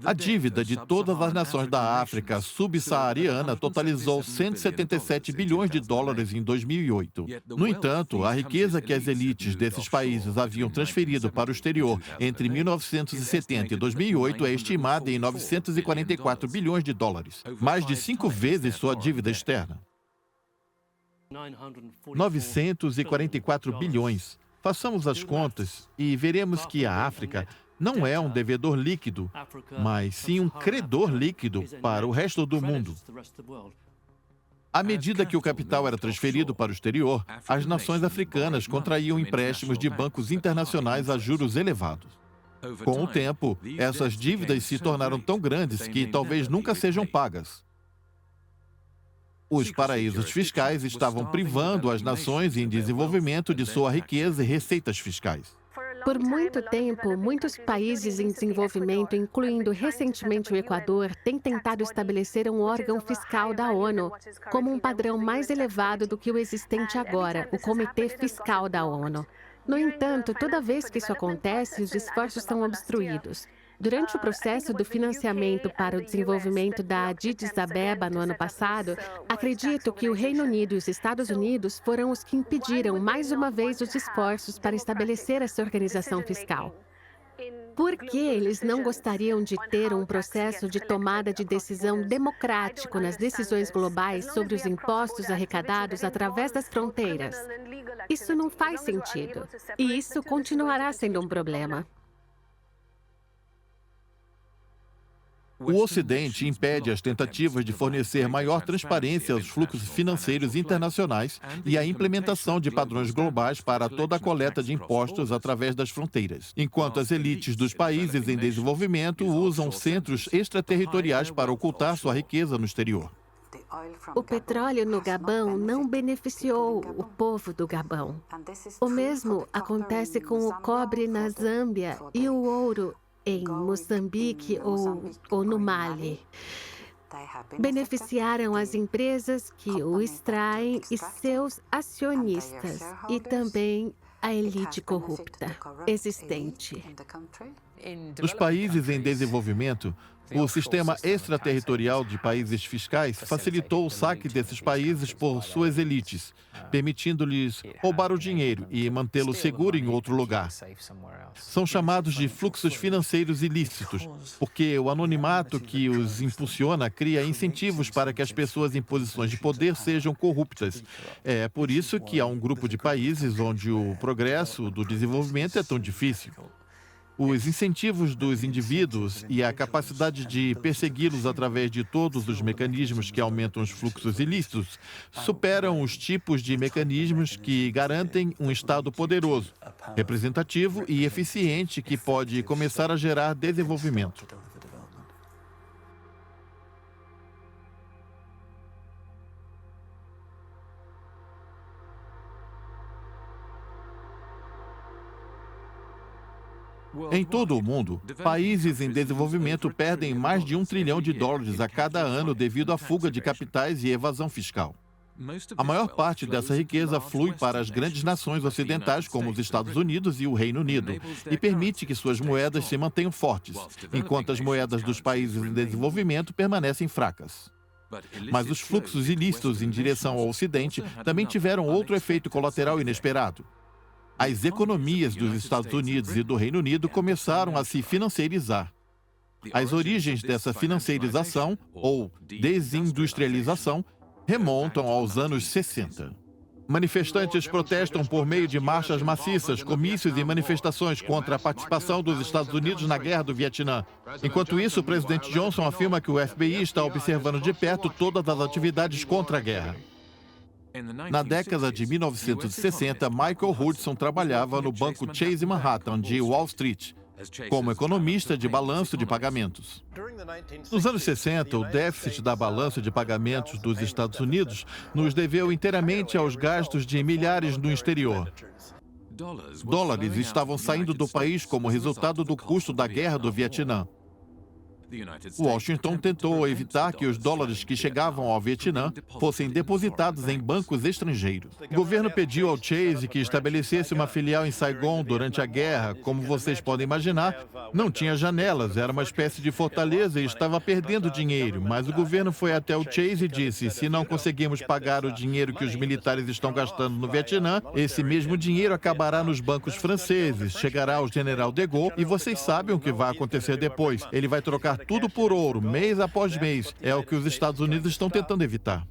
A dívida de todas as nações da África subsaariana totalizou 177 bilhões de dólares em 2008. No entanto, a riqueza que as elites desses países haviam transferido para o exterior entre 1970 e 2008 é estimada em 944 bilhões de dólares, mais de 5 vezes sua dívida externa. 944 bilhões. Façamos as contas e veremos que a África não é um devedor líquido, mas sim um credor líquido para o resto do mundo. À medida que o capital era transferido para o exterior, as nações africanas contraíam empréstimos de bancos internacionais a juros elevados. Com o tempo, essas dívidas se tornaram tão grandes que talvez nunca sejam pagas. Os paraísos fiscais estavam privando as nações em desenvolvimento de sua riqueza e receitas fiscais. Por muito tempo, muitos países em desenvolvimento, incluindo recentemente o Equador, têm tentado estabelecer um órgão fiscal da ONU como um padrão mais elevado do que o existente agora, o Comitê Fiscal da ONU. No entanto, toda vez que isso acontece, os esforços são obstruídos. Durante o processo do financiamento para o desenvolvimento da Addis Abeba no ano passado, acredito que o Reino Unido e os Estados Unidos foram os que impediram mais uma vez os esforços para estabelecer essa organização fiscal. Por que eles não gostariam de ter um processo de tomada de decisão democrático nas decisões globais sobre os impostos arrecadados através das fronteiras? Isso não faz sentido. E isso continuará sendo um problema. O Ocidente impede as tentativas de fornecer maior transparência aos fluxos financeiros internacionais e a implementação de padrões globais para toda a coleta de impostos através das fronteiras, enquanto as elites dos países em desenvolvimento usam centros extraterritoriais para ocultar sua riqueza no exterior. O petróleo no Gabão não beneficiou o povo do Gabão. O mesmo acontece com o cobre na Zâmbia e o ouro em Moçambique ou no Mali. Beneficiaram as empresas que o extraem e seus acionistas, e também a elite corrupta existente. Nos países em desenvolvimento, o sistema extraterritorial de países fiscais facilitou o saque desses países por suas elites, permitindo-lhes roubar o dinheiro e mantê-lo seguro em outro lugar. São chamados de fluxos financeiros ilícitos, porque o anonimato que os impulsiona cria incentivos para que as pessoas em posições de poder sejam corruptas. É por isso que há um grupo de países onde o progresso do desenvolvimento é tão difícil. Os incentivos dos indivíduos e a capacidade de persegui-los através de todos os mecanismos que aumentam os fluxos ilícitos superam os tipos de mecanismos que garantem um Estado poderoso, representativo e eficiente que pode começar a gerar desenvolvimento. Em todo o mundo, países em desenvolvimento perdem mais de $1 trilhão a cada ano devido à fuga de capitais e evasão fiscal. A maior parte dessa riqueza flui para as grandes nações ocidentais, como os Estados Unidos e o Reino Unido, e permite que suas moedas se mantenham fortes, enquanto as moedas dos países em desenvolvimento permanecem fracas. Mas os fluxos ilícitos em direção ao Ocidente também tiveram outro efeito colateral inesperado. As economias dos Estados Unidos e do Reino Unido começaram a se financiarizar. As origens dessa financiarização, ou desindustrialização, remontam aos anos 60. Manifestantes protestam por meio de marchas maciças, comícios e manifestações contra a participação dos Estados Unidos na Guerra do Vietnã. Enquanto isso, o presidente Johnson afirma que o FBI está observando de perto todas as atividades contra a guerra. Na década de 1960, Michael Hudson trabalhava no banco Chase Manhattan de Wall Street, como economista de balanço de pagamentos. Nos anos 60, o déficit da balança de pagamentos dos Estados Unidos nos deveu inteiramente aos gastos de milhares no exterior. Dólares estavam saindo do país como resultado do custo da Guerra do Vietnã. Washington tentou evitar que os dólares que chegavam ao Vietnã fossem depositados em bancos estrangeiros. O governo pediu ao Chase que estabelecesse uma filial em Saigon durante a guerra. Como vocês podem imaginar, não tinha janelas, era uma espécie de fortaleza e estava perdendo dinheiro. Mas o governo foi até o Chase e disse: se não conseguirmos pagar o dinheiro que os militares estão gastando no Vietnã, esse mesmo dinheiro acabará nos bancos franceses, chegará ao general de Gaulle e vocês sabem o que vai acontecer depois. Ele vai trocar tudo por ouro, mês após mês. É o que os Estados Unidos estão tentando evitar.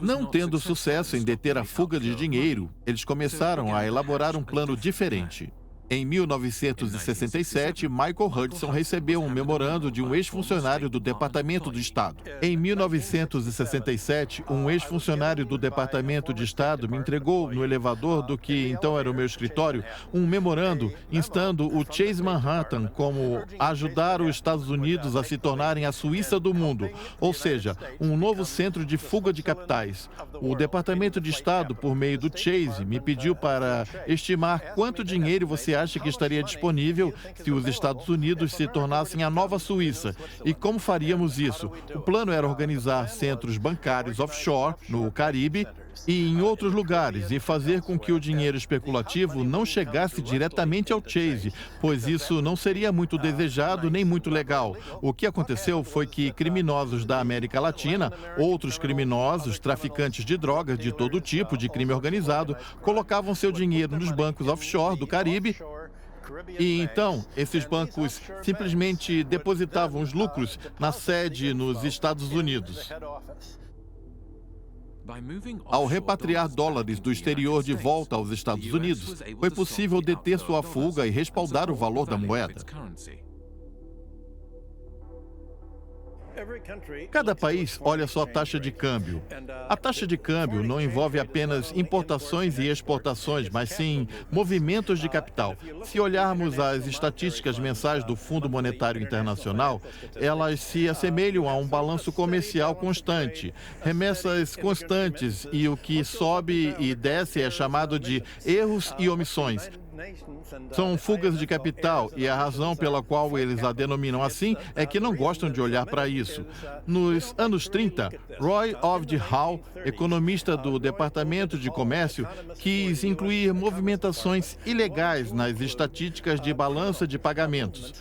Não tendo sucesso em deter a fuga de dinheiro, eles começaram a elaborar um plano diferente. Em 1967, Michael Hudson recebeu um memorando de um ex-funcionário do Departamento do Estado. Em 1967, um ex-funcionário do Departamento de Estado me entregou no elevador do que então era o meu escritório um memorando instando o Chase Manhattan como ajudar os Estados Unidos a se tornarem a Suíça do mundo, ou seja, um novo centro de fuga de capitais. O Departamento de Estado, por meio do Chase, me pediu para estimar quanto dinheiro você acha que estaria disponível se os Estados Unidos se tornassem a nova Suíça e como faríamos isso. O plano era organizar centros bancários offshore, no Caribe, e em outros lugares, e fazer com que o dinheiro especulativo não chegasse diretamente ao Chase, pois isso não seria muito desejado nem muito legal. O que aconteceu foi que criminosos da América Latina, outros criminosos, traficantes de drogas de todo tipo de crime organizado, colocavam seu dinheiro nos bancos offshore do Caribe. E então, esses bancos simplesmente depositavam os lucros na sede nos Estados Unidos. Ao repatriar dólares do exterior de volta aos Estados Unidos, foi possível deter sua fuga e respaldar o valor da moeda. Cada país olha sua taxa de câmbio. A taxa de câmbio não envolve apenas importações e exportações, mas sim movimentos de capital. Se olharmos as estatísticas mensais do Fundo Monetário Internacional, elas se assemelham a um balanço comercial constante, remessas constantes, e o que sobe e desce é chamado de erros e omissões. São fugas de capital e a razão pela qual eles a denominam assim é que não gostam de olhar para isso. Nos anos 30, Roy Ovde Hall, economista do Departamento de Comércio, quis incluir movimentações ilegais nas estatísticas de balança de pagamentos.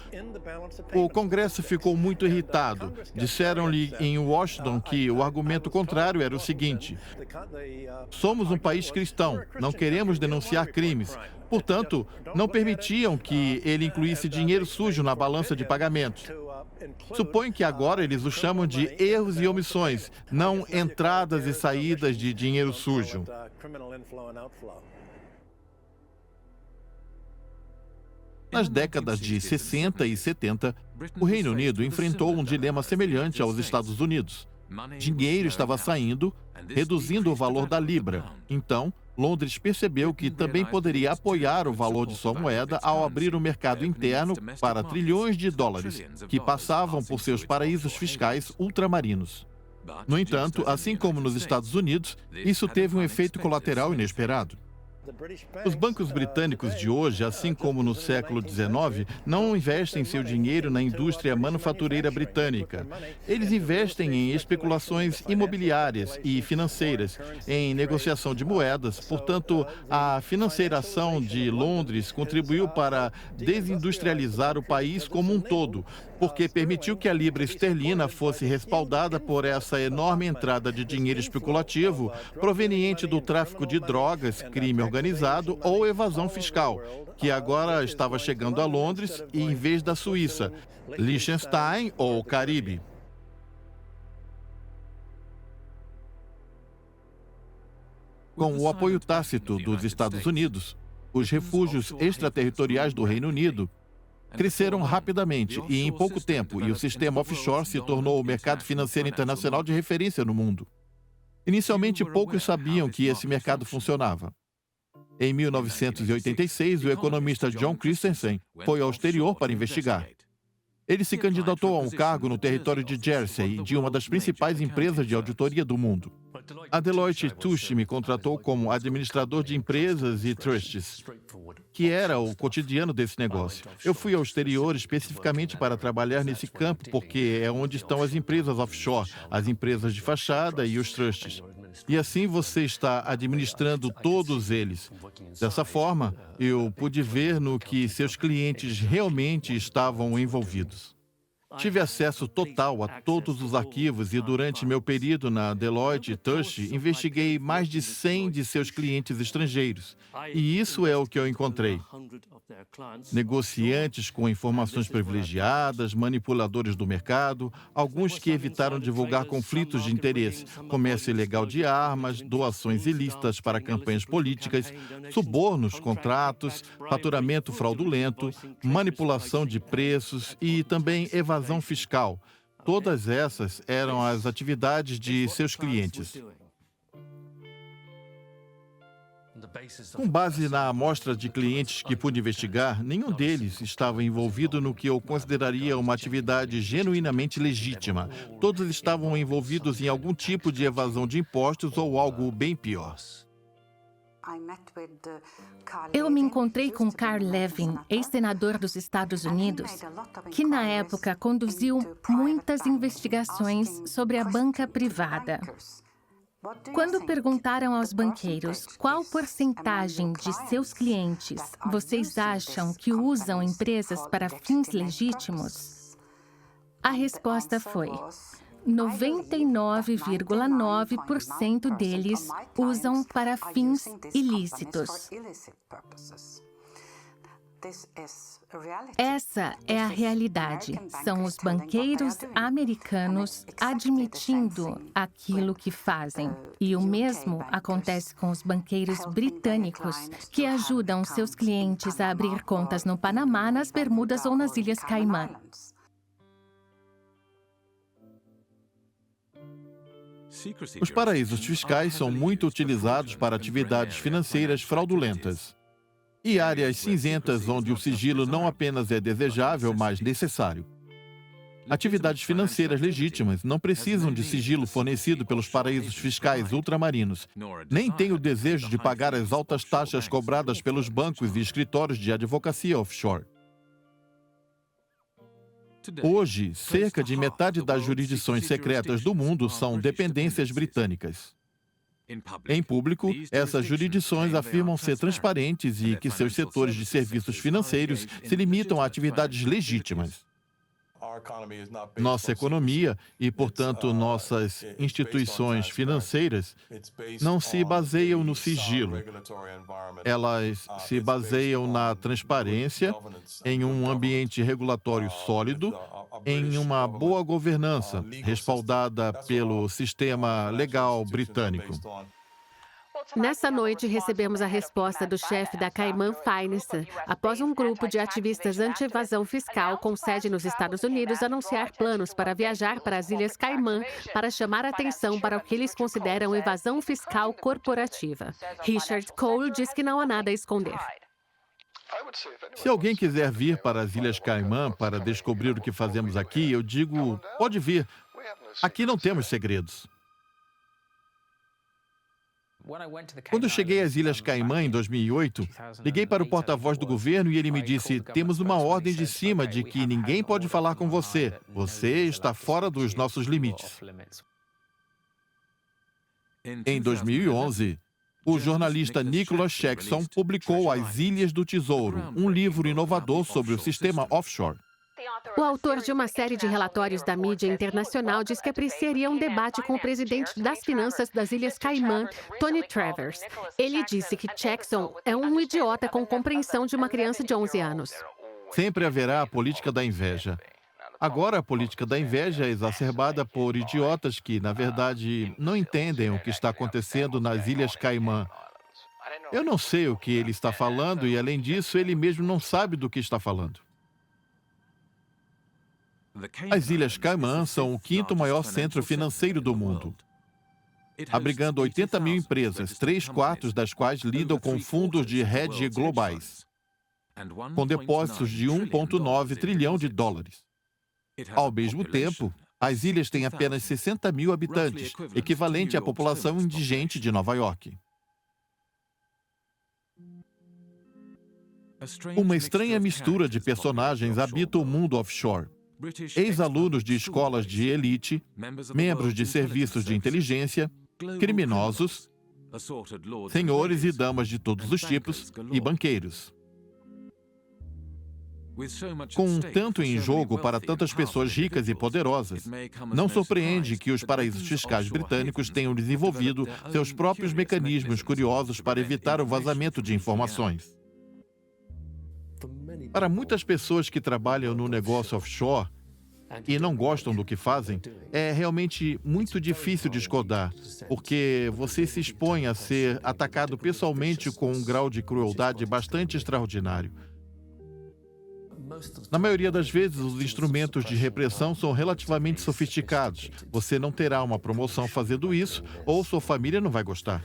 O Congresso ficou muito irritado. Disseram-lhe em Washington que o argumento contrário era o seguinte: somos um país cristão, não queremos denunciar crimes. Portanto, não permitiam que ele incluísse dinheiro sujo na balança de pagamentos. Suponho que agora eles o chamam de erros e omissões, não entradas e saídas de dinheiro sujo. Nas décadas de 60 e 70, o Reino Unido enfrentou um dilema semelhante aos Estados Unidos. Dinheiro estava saindo, reduzindo o valor da libra. Então, Londres percebeu que também poderia apoiar o valor de sua moeda ao abrir o mercado interno para trilhões de dólares, que passavam por seus paraísos fiscais ultramarinos. No entanto, assim como nos Estados Unidos, isso teve um efeito colateral inesperado. Os bancos britânicos de hoje, assim como no século XIX, não investem seu dinheiro na indústria manufatureira britânica. Eles investem em especulações imobiliárias e financeiras, em negociação de moedas. Portanto, a financeiração de Londres contribuiu para desindustrializar o país como um todo, porque permitiu que a libra esterlina fosse respaldada por essa enorme entrada de dinheiro especulativo proveniente do tráfico de drogas, crime organizado ou evasão fiscal, que agora estava chegando a Londres e em vez da Suíça, Liechtenstein ou Caribe. Com o apoio tácito dos Estados Unidos, os refúgios extraterritoriais do Reino Unido cresceram rapidamente e em pouco tempo, e o sistema offshore se tornou o mercado financeiro internacional de referência no mundo. Inicialmente, poucos sabiam que esse mercado funcionava. Em 1986, o economista John Christensen foi ao exterior para investigar. Ele se candidatou a um cargo no território de Jersey, de uma das principais empresas de auditoria do mundo. A Deloitte Touche me contratou como administrador de empresas e trusts, que era o cotidiano desse negócio. Eu fui ao exterior especificamente para trabalhar nesse campo, porque é onde estão as empresas offshore, as empresas de fachada e os trusts. E assim você está administrando todos eles. Dessa forma, eu pude ver no que seus clientes realmente estavam envolvidos. Tive acesso total a todos os arquivos e durante meu período na Deloitte Touche, investiguei mais de 100 de seus clientes estrangeiros. E isso é o que eu encontrei. Negociantes com informações privilegiadas, manipuladores do mercado, alguns que evitaram divulgar conflitos de interesse, comércio ilegal de armas, doações ilícitas para campanhas políticas, subornos, contratos, faturamento fraudulento, manipulação de preços e também evasão fiscal. Todas essas eram as atividades de seus clientes. Com base na amostra de clientes que pude investigar, nenhum deles estava envolvido no que eu consideraria uma atividade genuinamente legítima. Todos estavam envolvidos em algum tipo de evasão de impostos ou algo bem pior. Eu me encontrei com Carl Levin, ex-senador dos Estados Unidos, que na época conduziu muitas investigações sobre a banca privada. Quando perguntaram aos banqueiros qual porcentagem de seus clientes vocês acham que usam empresas para fins legítimos, a resposta foi: 99,9% deles usam para fins ilícitos. Essa é a realidade. São os banqueiros americanos admitindo aquilo que fazem. E o mesmo acontece com os banqueiros britânicos, que ajudam seus clientes a abrir contas no Panamá, nas Bermudas ou nas Ilhas Caimã. Os paraísos fiscais são muito utilizados para atividades financeiras fraudulentas e áreas cinzentas onde o sigilo não apenas é desejável, mas necessário. Atividades financeiras legítimas não precisam de sigilo fornecido pelos paraísos fiscais ultramarinos, nem têm o desejo de pagar as altas taxas cobradas pelos bancos e escritórios de advocacia offshore. Hoje, cerca de metade das jurisdições secretas do mundo são dependências britânicas. Em público, essas jurisdições afirmam ser transparentes e que seus setores de serviços financeiros se limitam a atividades legítimas. Nossa economia e, portanto, nossas instituições financeiras não se baseiam no sigilo. Elas se baseiam na transparência, em um ambiente regulatório sólido, em uma boa governança, respaldada pelo sistema legal britânico. Nessa noite, recebemos a resposta do chefe da Cayman Finance, após um grupo de ativistas anti-evasão fiscal com sede nos Estados Unidos anunciar planos para viajar para as Ilhas Caimã para chamar atenção para o que eles consideram evasão fiscal corporativa. Richard Cole diz que não há nada a esconder. Se alguém quiser vir para as Ilhas Caimã para descobrir o que fazemos aqui, eu digo, pode vir. Aqui não temos segredos. Quando cheguei às Ilhas Caimã em 2008, liguei para o porta-voz do governo e ele me disse: temos uma ordem de cima de que ninguém pode falar com você. Você está fora dos nossos limites. Em 2011, o jornalista Nicholas Shaxson publicou As Ilhas do Tesouro, um livro inovador sobre o sistema offshore. O autor de uma série de relatórios da mídia internacional diz que apreciaria um debate com o presidente das finanças das Ilhas Caimã, Tony Travers. Ele disse que Shaxson é um idiota com compreensão de uma criança de 11 anos. Sempre haverá a política da inveja. Agora, a política da inveja é exacerbada por idiotas que, na verdade, não entendem o que está acontecendo nas Ilhas Caimã. Eu não sei o que ele está falando e, além disso, ele mesmo não sabe do que está falando. As Ilhas Caimã são o quinto maior centro financeiro do mundo, abrigando 80 mil empresas, 3/4 das quais lidam com fundos de hedge globais, com depósitos de 1,9 trilhão de dólares. Ao mesmo tempo, as ilhas têm apenas 60 mil habitantes, equivalente à população indigente de Nova York. Uma estranha mistura de personagens habita o mundo offshore. Ex-alunos de escolas de elite, membros de serviços de inteligência, criminosos, senhores e damas de todos os tipos e banqueiros. Com tanto em jogo para tantas pessoas ricas e poderosas, não surpreende que os paraísos fiscais britânicos tenham desenvolvido seus próprios mecanismos curiosos para evitar o vazamento de informações. Para muitas pessoas que trabalham no negócio offshore e não gostam do que fazem, é realmente muito difícil discordar, porque você se expõe a ser atacado pessoalmente com um grau de crueldade bastante extraordinário. Na maioria das vezes, os instrumentos de repressão são relativamente sofisticados. Você não terá uma promoção fazendo isso, ou sua família não vai gostar.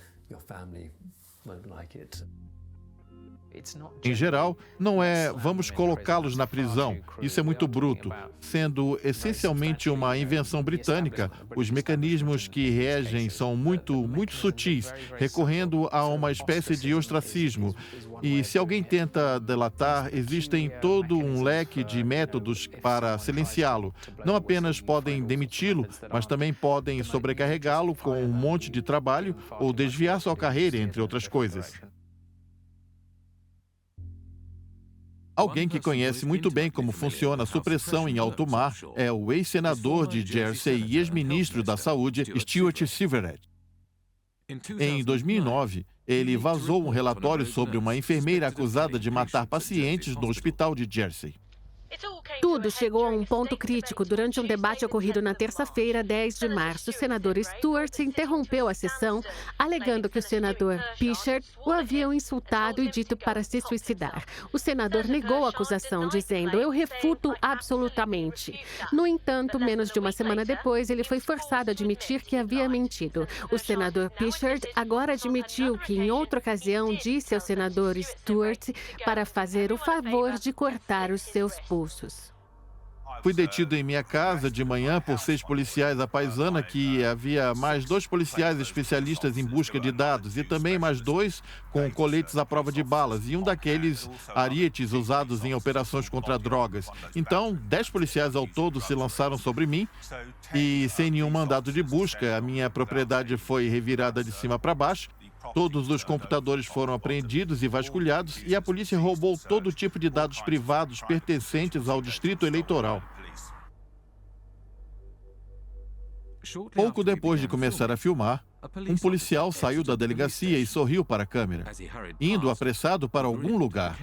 Em geral, não é "vamos colocá-los na prisão". Isso é muito bruto. Sendo essencialmente uma invenção britânica, os mecanismos que regem são muito sutis, recorrendo a uma espécie de ostracismo. E se alguém tenta delatar, existem todo um leque de métodos para silenciá-lo. Não apenas podem demiti-lo, mas também podem sobrecarregá-lo com um monte de trabalho ou desviar sua carreira, entre outras coisas. Alguém que conhece muito bem como funciona a supressão em alto mar é o ex-senador de Jersey e ex-ministro da Saúde, Stuart Silverett. Em 2009, ele vazou um relatório sobre uma enfermeira acusada de matar pacientes no hospital de Jersey. Tudo chegou a um ponto crítico durante um debate ocorrido na terça-feira, 10 de março. O senador Stewart interrompeu a sessão, alegando que o senador Pritchard o havia insultado e dito para se suicidar. O senador negou a acusação, dizendo: "Eu refuto absolutamente". No entanto, menos de uma semana depois, ele foi forçado a admitir que havia mentido. O senador Pritchard agora admitiu que, em outra ocasião, disse ao senador Stewart para fazer o favor de cortar os seus pulsos. Fui detido em minha casa de manhã por 6 policiais à paisana, que havia mais 2 policiais especialistas em busca de dados e também mais 2 com coletes à prova de balas e um daqueles arietes usados em operações contra drogas. Então, 10 policiais ao todo se lançaram sobre mim e, sem nenhum mandado de busca, a minha propriedade foi revirada de cima para baixo. Todos os computadores foram apreendidos e vasculhados e a polícia roubou todo tipo de dados privados pertencentes ao distrito eleitoral. Pouco depois de começar a filmar, um policial saiu da delegacia e sorriu para a câmera, indo apressado para algum lugar.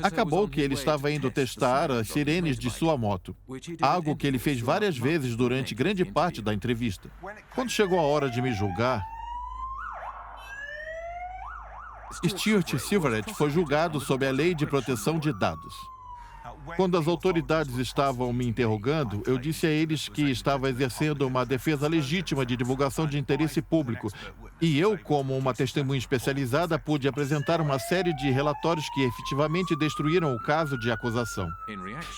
Acabou que ele estava indo testar as sirenes de sua moto, algo que ele fez várias vezes durante grande parte da entrevista. Quando chegou a hora de me julgar, Stuart Silverett foi julgado sob a Lei de Proteção de Dados. Quando as autoridades estavam me interrogando, eu disse a eles que estava exercendo uma defesa legítima de divulgação de interesse público. E eu, como uma testemunha especializada, pude apresentar uma série de relatórios que efetivamente destruíram o caso de acusação.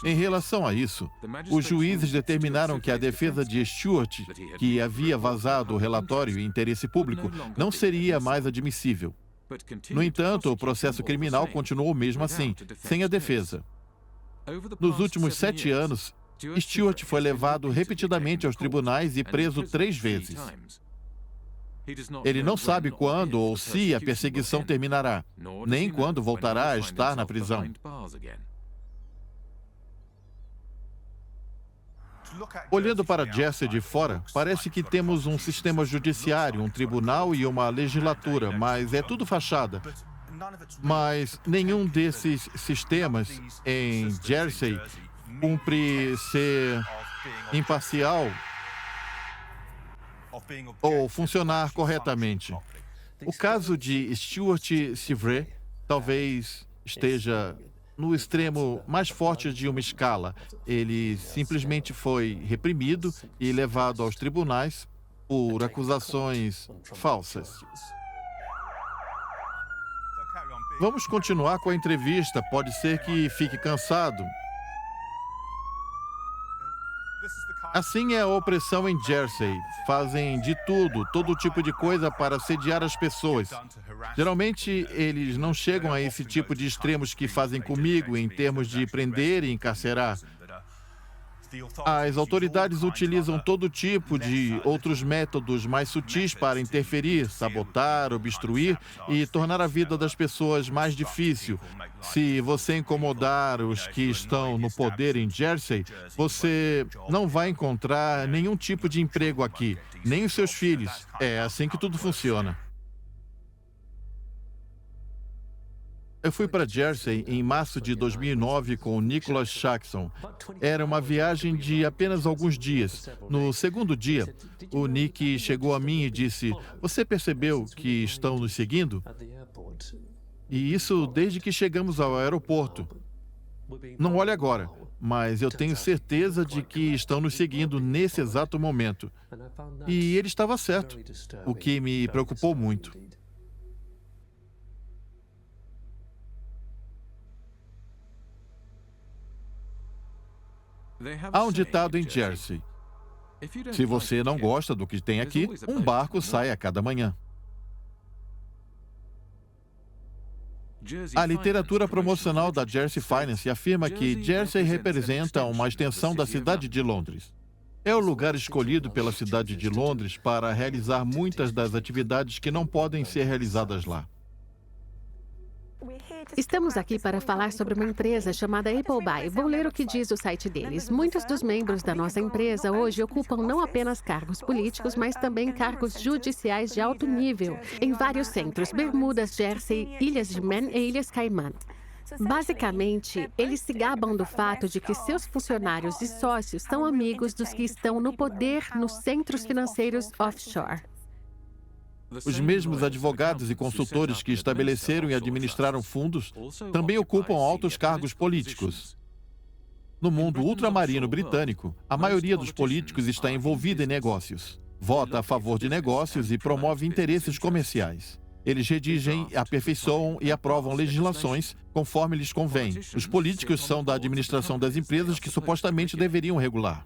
Em relação a isso, os juízes determinaram que a defesa de Stuart, que havia vazado o relatório em interesse público, não seria mais admissível. No entanto, o processo criminal continuou mesmo assim, sem a defesa. Nos últimos 7 anos, Stuart foi levado repetidamente aos tribunais e preso 3 vezes. Ele não sabe quando ou se a perseguição terminará, nem quando voltará a estar na prisão. Olhando para Jersey de fora, parece que temos um sistema judiciário, um tribunal e uma legislatura, mas é tudo fachada. Mas nenhum desses sistemas em Jersey cumpre ser imparcial ou funcionar corretamente. O caso de Stuart Silverett talvez esteja no extremo mais forte de uma escala. Ele simplesmente foi reprimido e levado aos tribunais por acusações falsas. Vamos continuar com a entrevista. Pode ser que fique cansado. Assim é a opressão em Jersey. Fazem de tudo, todo tipo de coisa para assediar as pessoas. Geralmente, eles não chegam a esse tipo de extremos que fazem comigo em termos de prender e encarcerar. As autoridades utilizam todo tipo de outros métodos mais sutis para interferir, sabotar, obstruir e tornar a vida das pessoas mais difícil. Se você incomodar os que estão no poder em Jersey, você não vai encontrar nenhum tipo de emprego aqui, nem os seus filhos. É assim que tudo funciona. Eu fui para Jersey em março de 2009 com o Nicholas Jackson. Era uma viagem de apenas alguns dias. No segundo dia, o Nick chegou a mim e disse: "Você percebeu que estão nos seguindo?" E isso desde que chegamos ao aeroporto. Não olhe agora, mas eu tenho certeza de que estão nos seguindo nesse exato momento. E ele estava certo, o que me preocupou muito. Há um ditado em Jersey: se você não gosta do que tem aqui, um barco sai a cada manhã. A literatura promocional da Jersey Finance afirma que Jersey representa uma extensão da cidade de Londres. É o lugar escolhido pela cidade de Londres para realizar muitas das atividades que não podem ser realizadas lá. Estamos aqui para falar sobre uma empresa chamada Appleby. Vou ler o que diz o site deles. Muitos dos membros da nossa empresa hoje ocupam não apenas cargos políticos, mas também cargos judiciais de alto nível em vários centros: Bermudas, Jersey, Ilhas de Man e Ilhas Caimã. Basicamente, eles se gabam do fato de que seus funcionários e sócios são amigos dos que estão no poder nos centros financeiros offshore. Os mesmos advogados e consultores que estabeleceram e administraram fundos também ocupam altos cargos políticos. No mundo ultramarino britânico, a maioria dos políticos está envolvida em negócios, vota a favor de negócios e promove interesses comerciais. Eles redigem, aperfeiçoam e aprovam legislações conforme lhes convém. Os políticos são da administração das empresas que supostamente deveriam regular.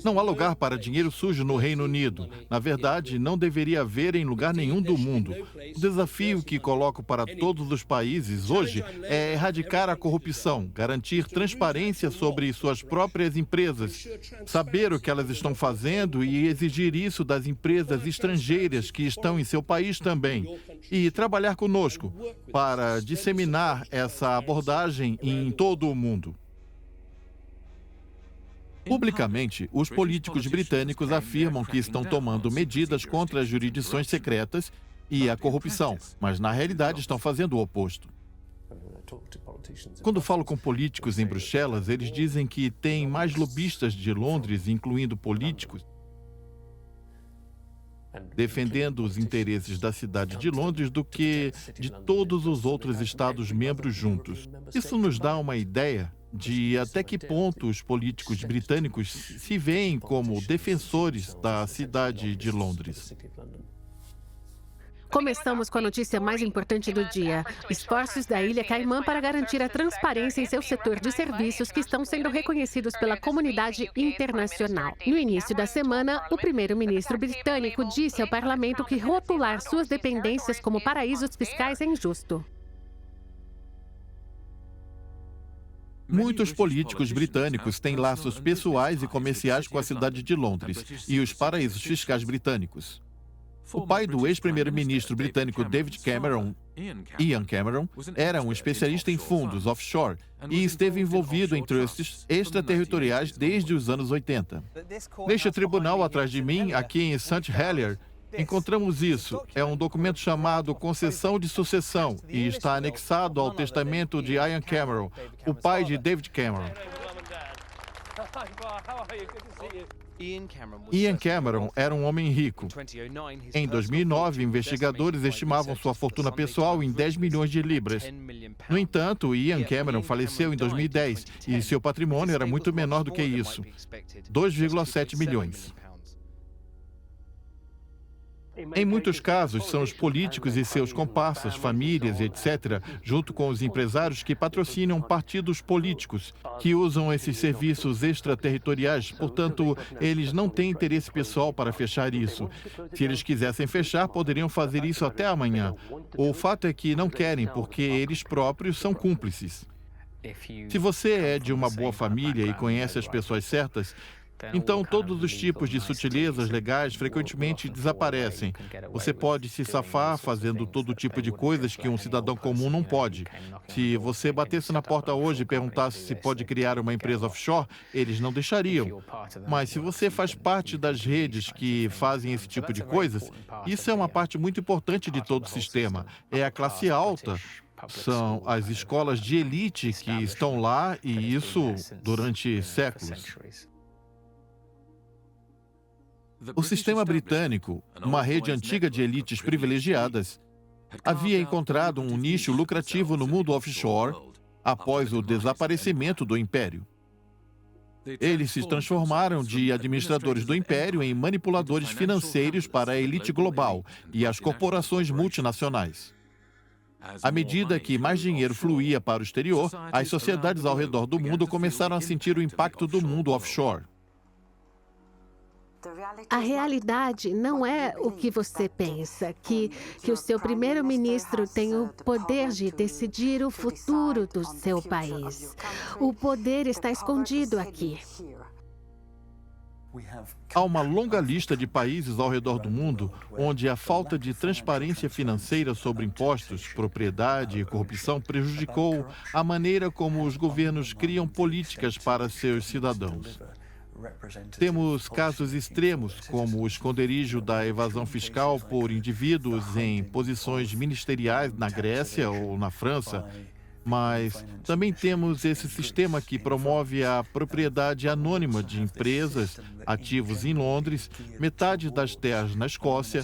Não há lugar para dinheiro sujo no Reino Unido. Na verdade, não deveria haver em lugar nenhum do mundo. O desafio que coloco para todos os países hoje é erradicar a corrupção, garantir transparência sobre suas próprias empresas, saber o que elas estão fazendo e exigir isso das empresas estrangeiras que estão em seu país também. E trabalhar conosco para disseminar essa abordagem em todo o mundo. Publicamente, os políticos britânicos afirmam que estão tomando medidas contra as jurisdições secretas e a corrupção, mas na realidade estão fazendo o oposto. Quando falo com políticos em Bruxelas, eles dizem que tem mais lobistas de Londres, incluindo políticos, defendendo os interesses da cidade de Londres do que de todos os outros Estados-membros juntos. Isso nos dá uma ideia de até que ponto os políticos britânicos se veem como defensores da cidade de Londres. Começamos com a notícia mais importante do dia: esforços da Ilha Caimã para garantir a transparência em seu setor de serviços que estão sendo reconhecidos pela comunidade internacional. No início da semana, o primeiro-ministro britânico disse ao parlamento que rotular suas dependências como paraísos fiscais é injusto. Muitos políticos britânicos têm laços pessoais e comerciais com a cidade de Londres e os paraísos fiscais britânicos. O pai do ex-primeiro-ministro britânico David Cameron, Ian Cameron, era um especialista em fundos offshore e esteve envolvido em trusts extraterritoriais desde os anos 80. Neste tribunal atrás de mim, aqui em St. Helier, encontramos isso. É um documento chamado Concessão de Sucessão e está anexado ao testamento de Ian Cameron, o pai de David Cameron. Ian Cameron era um homem rico. Em 2009, investigadores estimavam sua fortuna pessoal em 10 milhões de libras. No entanto, Ian Cameron faleceu em 2010 e seu patrimônio era muito menor do que isso, 2,7 milhões. Em muitos casos, são os políticos e seus comparsas, famílias, etc., junto com os empresários que patrocinam partidos políticos, que usam esses serviços extraterritoriais. Portanto, eles não têm interesse pessoal para fechar isso. Se eles quisessem fechar, poderiam fazer isso até amanhã. O fato é que não querem, porque eles próprios são cúmplices. Se você é de uma boa família e conhece as pessoas certas, então todos os tipos de sutilezas legais frequentemente desaparecem. Você pode se safar fazendo todo tipo de coisas que um cidadão comum não pode. Se você batesse na porta hoje e perguntasse se pode criar uma empresa offshore, eles não deixariam. Mas se você faz parte das redes que fazem esse tipo de coisas, isso é uma parte muito importante de todo o sistema. É a classe alta. São as escolas de elite que estão lá, e isso durante séculos. O sistema britânico, uma rede antiga de elites privilegiadas, havia encontrado um nicho lucrativo no mundo offshore após o desaparecimento do império. Eles se transformaram de administradores do império em manipuladores financeiros para a elite global e as corporações multinacionais. À medida que mais dinheiro fluía para o exterior, as sociedades ao redor do mundo começaram a sentir o impacto do mundo offshore. A realidade não é o que você pensa, que o seu primeiro-ministro tem o poder de decidir o futuro do seu país. O poder está escondido aqui. Há uma longa lista de países ao redor do mundo onde a falta de transparência financeira sobre impostos, propriedade e corrupção prejudicou a maneira como os governos criam políticas para seus cidadãos. Temos casos extremos, como o esconderijo da evasão fiscal por indivíduos em posições ministeriais na Grécia ou na França, mas também temos esse sistema que promove a propriedade anônima de empresas, ativos em Londres, metade das terras na Escócia,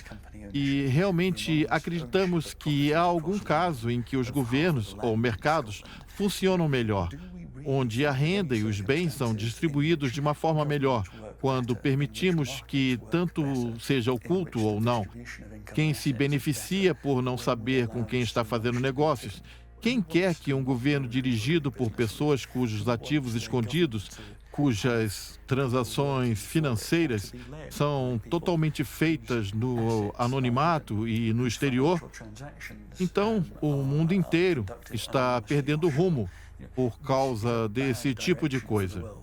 e realmente acreditamos que há algum caso em que os governos ou mercados funcionam melhor, onde a renda e os bens são distribuídos de uma forma melhor, quando permitimos que tanto seja oculto ou não, quem se beneficia por não saber com quem está fazendo negócios. Quem quer que um governo dirigido por pessoas cujos ativos escondidos, cujas transações financeiras são totalmente feitas no anonimato e no exterior, então o mundo inteiro está perdendo rumo por causa desse tipo de coisa.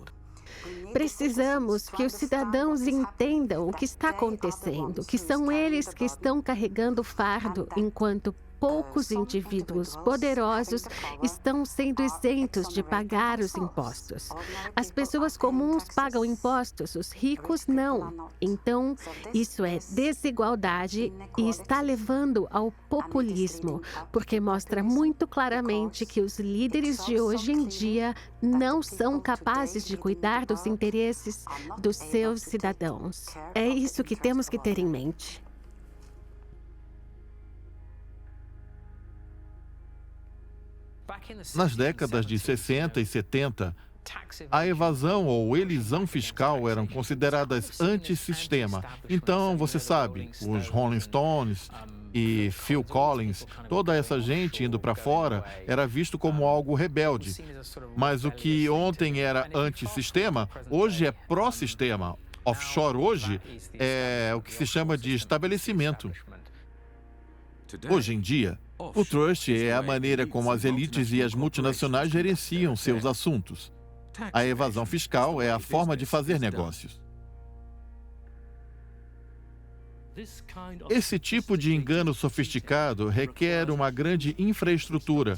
Precisamos que os cidadãos entendam o que está acontecendo, que são eles que estão carregando o fardo, enquanto poucos indivíduos poderosos estão sendo isentos de pagar os impostos. As pessoas comuns pagam impostos, os ricos não. Então, isso é desigualdade e está levando ao populismo, porque mostra muito claramente que os líderes de hoje em dia não são capazes de cuidar dos interesses dos seus cidadãos. É isso que temos que ter em mente. Nas décadas de 60 e 70, a evasão ou elisão fiscal eram consideradas antissistema. Então, você sabe, os Rolling Stones e Phil Collins, toda essa gente indo para fora era visto como algo rebelde. Mas o que ontem era antissistema, hoje é pró-sistema. Offshore hoje é o que se chama de estabelecimento. Hoje em dia, o trust é a maneira como as elites e as multinacionais gerenciam seus assuntos. A evasão fiscal é a forma de fazer negócios. Esse tipo de engano sofisticado requer uma grande infraestrutura.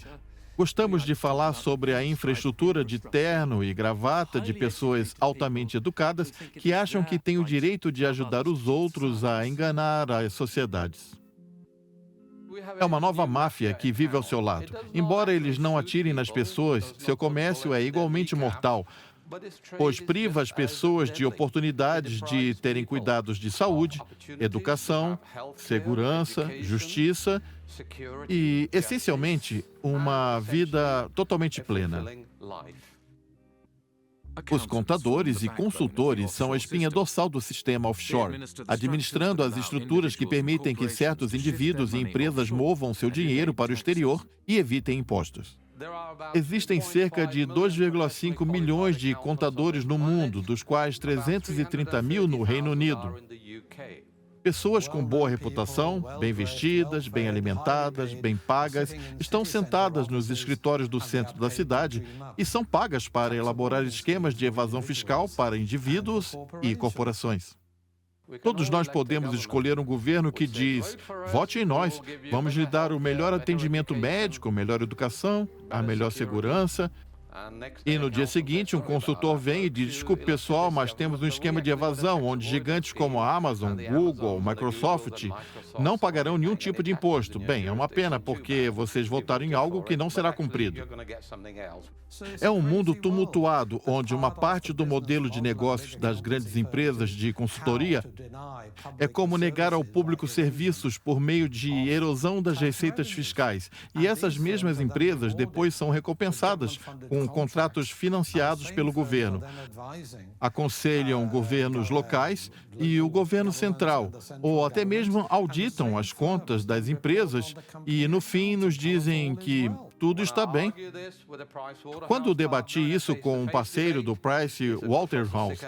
Gostamos de falar sobre a infraestrutura de terno e gravata de pessoas altamente educadas que acham que têm o direito de ajudar os outros a enganar as sociedades. É uma nova máfia que vive ao seu lado. Embora eles não atirem nas pessoas, seu comércio é igualmente mortal, pois priva as pessoas de oportunidades de terem cuidados de saúde, educação, segurança, justiça e, essencialmente, uma vida totalmente plena. Os contadores e consultores são a espinha dorsal do sistema offshore, administrando as estruturas que permitem que certos indivíduos e empresas movam seu dinheiro para o exterior e evitem impostos. Existem cerca de 2,5 milhões de contadores no mundo, dos quais 330 mil no Reino Unido. Pessoas com boa reputação, bem vestidas, bem alimentadas, bem pagas, estão sentadas nos escritórios do centro da cidade e são pagas para elaborar esquemas de evasão fiscal para indivíduos e corporações. Todos nós podemos escolher um governo que diz: vote em nós, vamos lhe dar o melhor atendimento médico, melhor educação, a melhor segurança. E no dia seguinte, um consultor vem e diz: desculpe, pessoal, mas temos um esquema de evasão onde gigantes como a Amazon, Google, Microsoft não pagarão nenhum tipo de imposto. Bem, é uma pena porque vocês votaram em algo que não será cumprido. É um mundo tumultuado onde uma parte do modelo de negócios das grandes empresas de consultoria é como negar ao público serviços por meio de erosão das receitas fiscais. E essas mesmas empresas depois são recompensadas com contratos financiados pelo governo. Aconselham governos locais e o governo central, ou até mesmo auditam as contas das empresas e, no fim, nos dizem que tudo está bem. Quando debati isso com um parceiro do Price Waterhouse,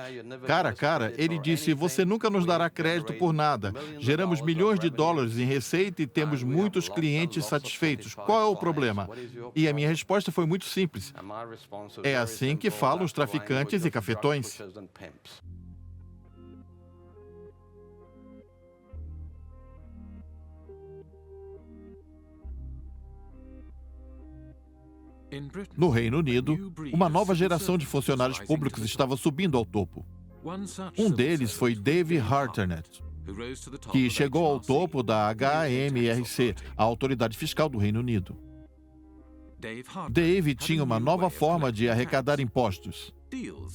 cara a cara, ele disse: você nunca nos dará crédito por nada. Geramos milhões de dólares em receita e temos muitos clientes satisfeitos. Qual é o problema? E a minha resposta foi muito simples. É assim que falam os traficantes e cafetões. No Reino Unido, uma nova geração de funcionários públicos estava subindo ao topo. Um deles foi Dave Hartnett, que chegou ao topo da HMRC, a autoridade fiscal do Reino Unido. Dave tinha uma nova forma de arrecadar impostos.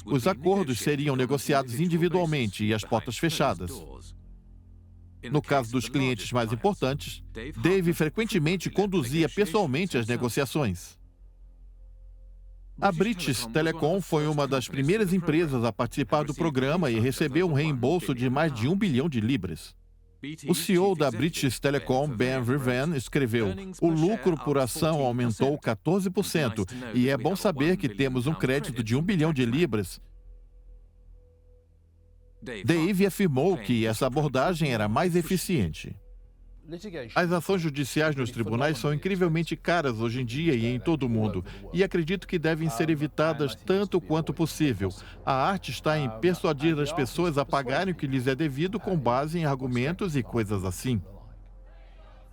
Os acordos seriam negociados individualmente e às portas fechadas. No caso dos clientes mais importantes, Dave frequentemente conduzia pessoalmente as negociações. A British Telecom foi uma das primeiras empresas a participar do programa e recebeu um reembolso de mais de 1 bilhão de libras. O CEO da British Telecom, Ben Vervan, escreveu: o lucro por ação aumentou 14% e é bom saber que temos um crédito de 1 bilhão de libras. Dave afirmou que essa abordagem era mais eficiente. As ações judiciais nos tribunais são incrivelmente caras hoje em dia e em todo o mundo, e acredito que devem ser evitadas tanto quanto possível. A arte está em persuadir as pessoas a pagarem o que lhes é devido com base em argumentos e coisas assim.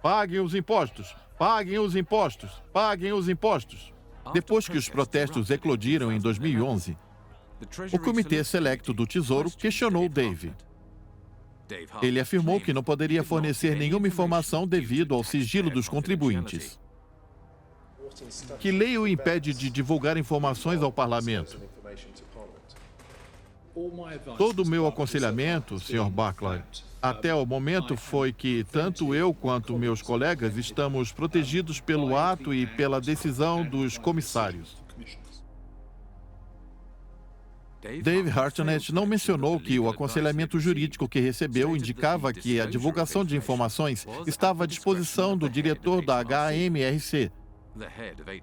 Paguem os impostos! Paguem os impostos! Paguem os impostos! Depois que os protestos eclodiram em 2011, o Comitê Selecto do Tesouro questionou Dave. Ele afirmou que não poderia fornecer nenhuma informação devido ao sigilo dos contribuintes. Que lei o impede de divulgar informações ao parlamento? Todo o meu aconselhamento, Sr. Barclay, até o momento foi que tanto eu quanto meus colegas estamos protegidos pelo ato e pela decisão dos comissários. Dave Hartnett não mencionou que o aconselhamento jurídico que recebeu indicava que a divulgação de informações estava à disposição do diretor da HMRC,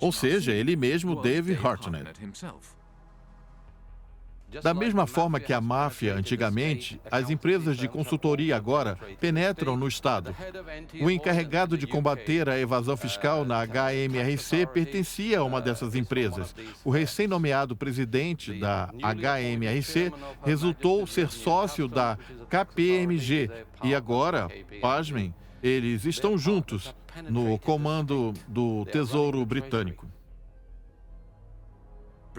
ou seja, ele mesmo, Dave Hartnett. Da mesma forma que a máfia antigamente, as empresas de consultoria agora penetram no Estado. O encarregado de combater a evasão fiscal na HMRC pertencia a uma dessas empresas. O recém-nomeado presidente da HMRC resultou ser sócio da KPMG e agora, pasmem, eles estão juntos no comando do Tesouro Britânico.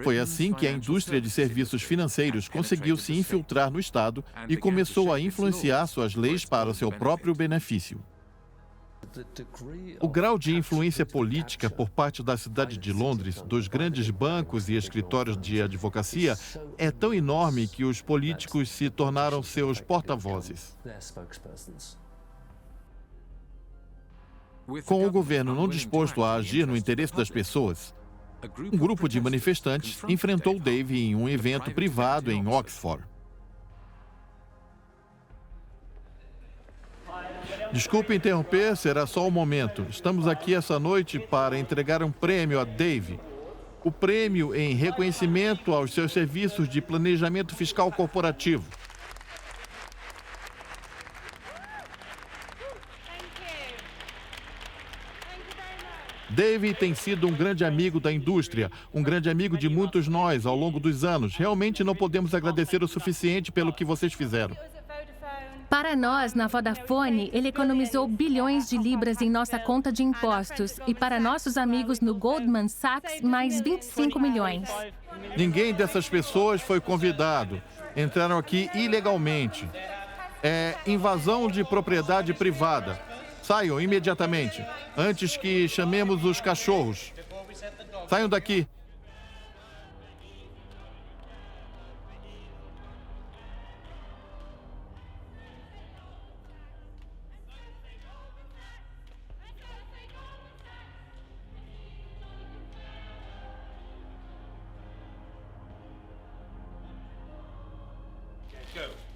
Foi assim que a indústria de serviços financeiros conseguiu se infiltrar no Estado e começou a influenciar suas leis para o seu próprio benefício. O grau de influência política por parte da cidade de Londres, dos grandes bancos e escritórios de advocacia, é tão enorme que os políticos se tornaram seus porta-vozes. Com o governo não disposto a agir no interesse das pessoas, um grupo de manifestantes enfrentou Dave em um evento privado em Oxford. Desculpe interromper, será só um momento. Estamos aqui essa noite para entregar um prêmio a Dave. O prêmio em reconhecimento aos seus serviços de planejamento fiscal corporativo. Dave tem sido um grande amigo da indústria, um grande amigo de muitos nós ao longo dos anos. Realmente não podemos agradecer o suficiente pelo que vocês fizeram. Para nós, na Vodafone, ele economizou bilhões de libras em nossa conta de impostos. E para nossos amigos no Goldman Sachs, mais 25 milhões. Ninguém dessas pessoas foi convidado. Entraram aqui ilegalmente. É invasão de propriedade privada. Saiam imediatamente, antes que chamemos os cachorros. Saiam daqui.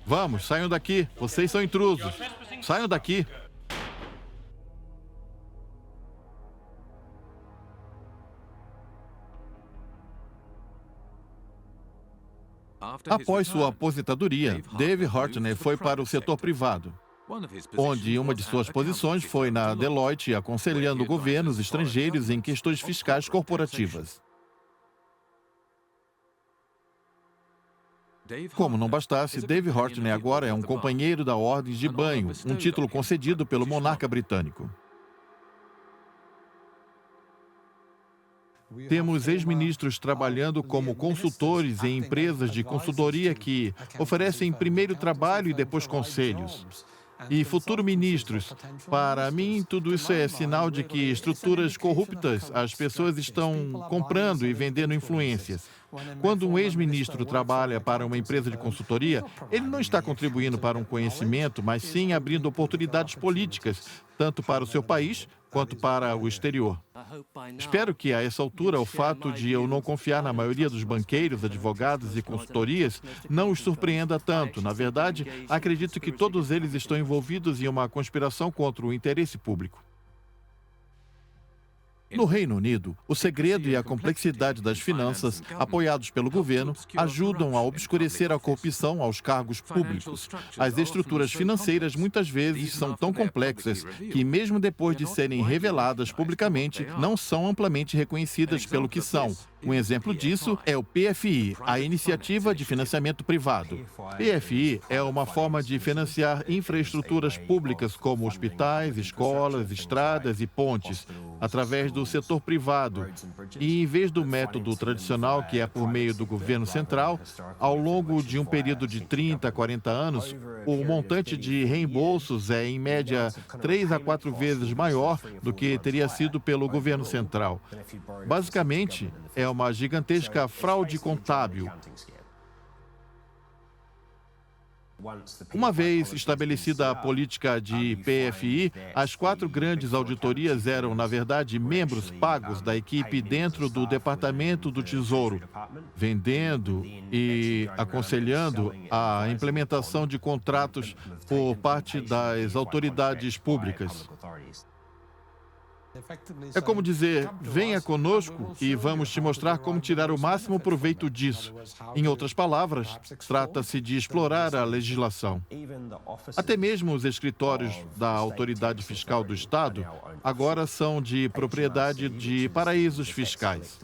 Vamos, saiam daqui. Vocês são intrusos. Saiam daqui. Após sua aposentadoria, Dave Hartnett foi para o setor privado, onde uma de suas posições foi na Deloitte, aconselhando governos estrangeiros em questões fiscais corporativas. Como não bastasse, Dave Hartnett agora é um companheiro da Ordem de Banho, um título concedido pelo monarca britânico. Temos ex-ministros trabalhando como consultores em empresas de consultoria que oferecem primeiro trabalho e depois conselhos. E futuros ministros. Para mim, tudo isso é sinal de que estruturas corruptas, as pessoas estão comprando e vendendo influências. Quando um ex-ministro trabalha para uma empresa de consultoria, ele não está contribuindo para um conhecimento, mas sim abrindo oportunidades políticas, tanto para o seu país quanto para o exterior. Espero que, a essa altura, o fato de eu não confiar na maioria dos banqueiros, advogados e consultorias não os surpreenda tanto. Na verdade, acredito que todos eles estão envolvidos em uma conspiração contra o interesse público. No Reino Unido, o segredo e a complexidade das finanças, apoiados pelo governo, ajudam a obscurecer a corrupção aos cargos públicos. As estruturas financeiras muitas vezes são tão complexas que, mesmo depois de serem reveladas publicamente, não são amplamente reconhecidas pelo que são. Um exemplo disso é o PFI, a Iniciativa de Financiamento Privado. PFI é uma forma de financiar infraestruturas públicas como hospitais, escolas, estradas e pontes, através do setor privado. E, em vez do método tradicional, que é por meio do governo central, ao longo de um período de 30 a 40 anos, o montante de reembolsos é, em média, 3 a 4 vezes maior do que teria sido pelo governo central. Basicamente, é uma gigantesca fraude contábil. Uma vez estabelecida a política de PFI, as 4 grandes auditorias eram, na verdade, membros pagos da equipe dentro do Departamento do Tesouro, vendendo e aconselhando a implementação de contratos por parte das autoridades públicas. É como dizer, venha conosco e vamos te mostrar como tirar o máximo proveito disso. Em outras palavras, trata-se de explorar a legislação. Até mesmo os escritórios da Autoridade Fiscal do Estado agora são de propriedade de paraísos fiscais.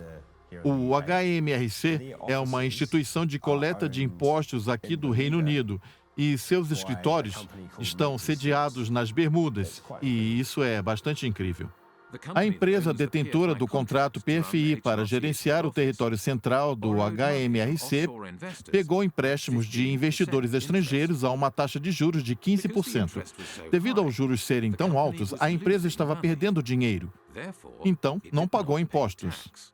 O HMRC é uma instituição de coleta de impostos aqui do Reino Unido e seus escritórios estão sediados nas Bermudas, e isso é bastante incrível. A empresa detentora do contrato PFI para gerenciar o território central do HMRC pegou empréstimos de investidores estrangeiros a uma taxa de juros de 15%. Devido aos juros serem tão altos, a empresa estava perdendo dinheiro. Então, não pagou impostos.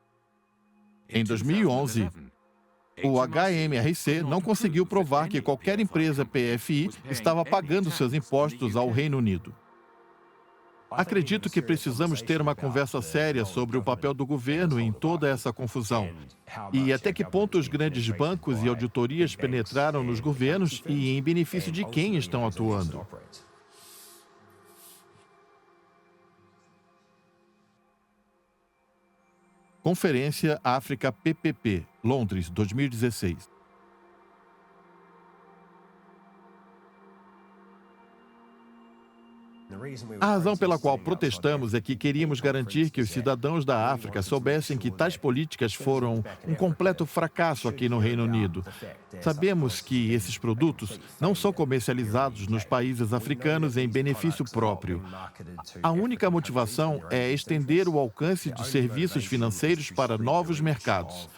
Em 2011, o HMRC não conseguiu provar que qualquer empresa PFI estava pagando seus impostos ao Reino Unido. Acredito que precisamos ter uma conversa séria sobre o papel do governo em toda essa confusão e até que ponto os grandes bancos e auditorias penetraram nos governos e em benefício de quem estão atuando. Conferência África PPP, Londres, 2016. A razão pela qual protestamos é que queríamos garantir que os cidadãos da África soubessem que tais políticas foram um completo fracasso aqui no Reino Unido. Sabemos que esses produtos não são comercializados nos países africanos em benefício próprio. A única motivação é estender o alcance de serviços financeiros para novos mercados.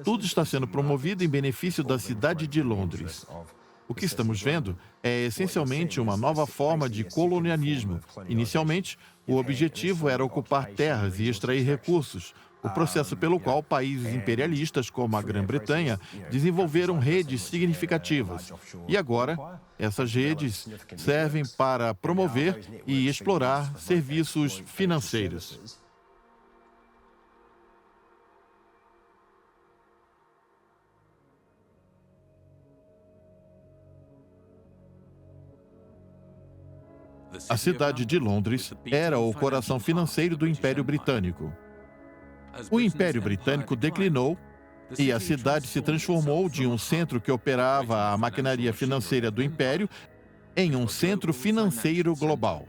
Tudo está sendo promovido em benefício da cidade de Londres. O que estamos vendo é essencialmente uma nova forma de colonialismo. Inicialmente, o objetivo era ocupar terras e extrair recursos, o processo pelo qual países imperialistas como a Grã-Bretanha desenvolveram redes significativas. E agora, essas redes servem para promover e explorar serviços financeiros. A cidade de Londres era o coração financeiro do Império Britânico. O Império Britânico declinou e a cidade se transformou de um centro que operava a maquinaria financeira do Império em um centro financeiro global.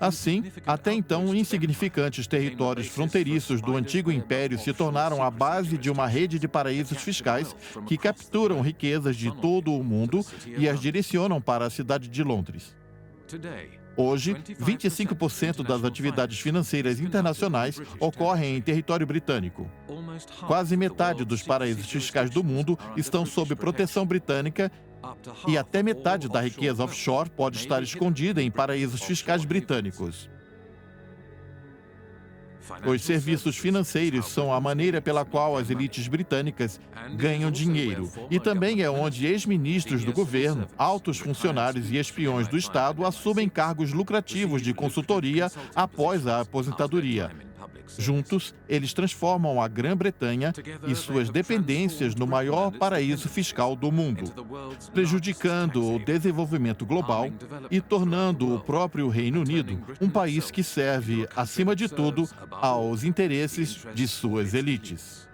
Assim, até então insignificantes territórios fronteiriços do antigo império se tornaram a base de uma rede de paraísos fiscais que capturam riquezas de todo o mundo e as direcionam para a cidade de Londres. Hoje, 25% das atividades financeiras internacionais ocorrem em território britânico. Quase metade dos paraísos fiscais do mundo estão sob proteção britânica e até metade da riqueza offshore pode estar escondida em paraísos fiscais britânicos. Os serviços financeiros são a maneira pela qual as elites britânicas ganham dinheiro e também é onde ex-ministros do governo, altos funcionários e espiões do Estado assumem cargos lucrativos de consultoria após a aposentadoria. Juntos, eles transformam a Grã-Bretanha e suas dependências no maior paraíso fiscal do mundo, prejudicando o desenvolvimento global e tornando o próprio Reino Unido um país que serve, acima de tudo, aos interesses de suas elites.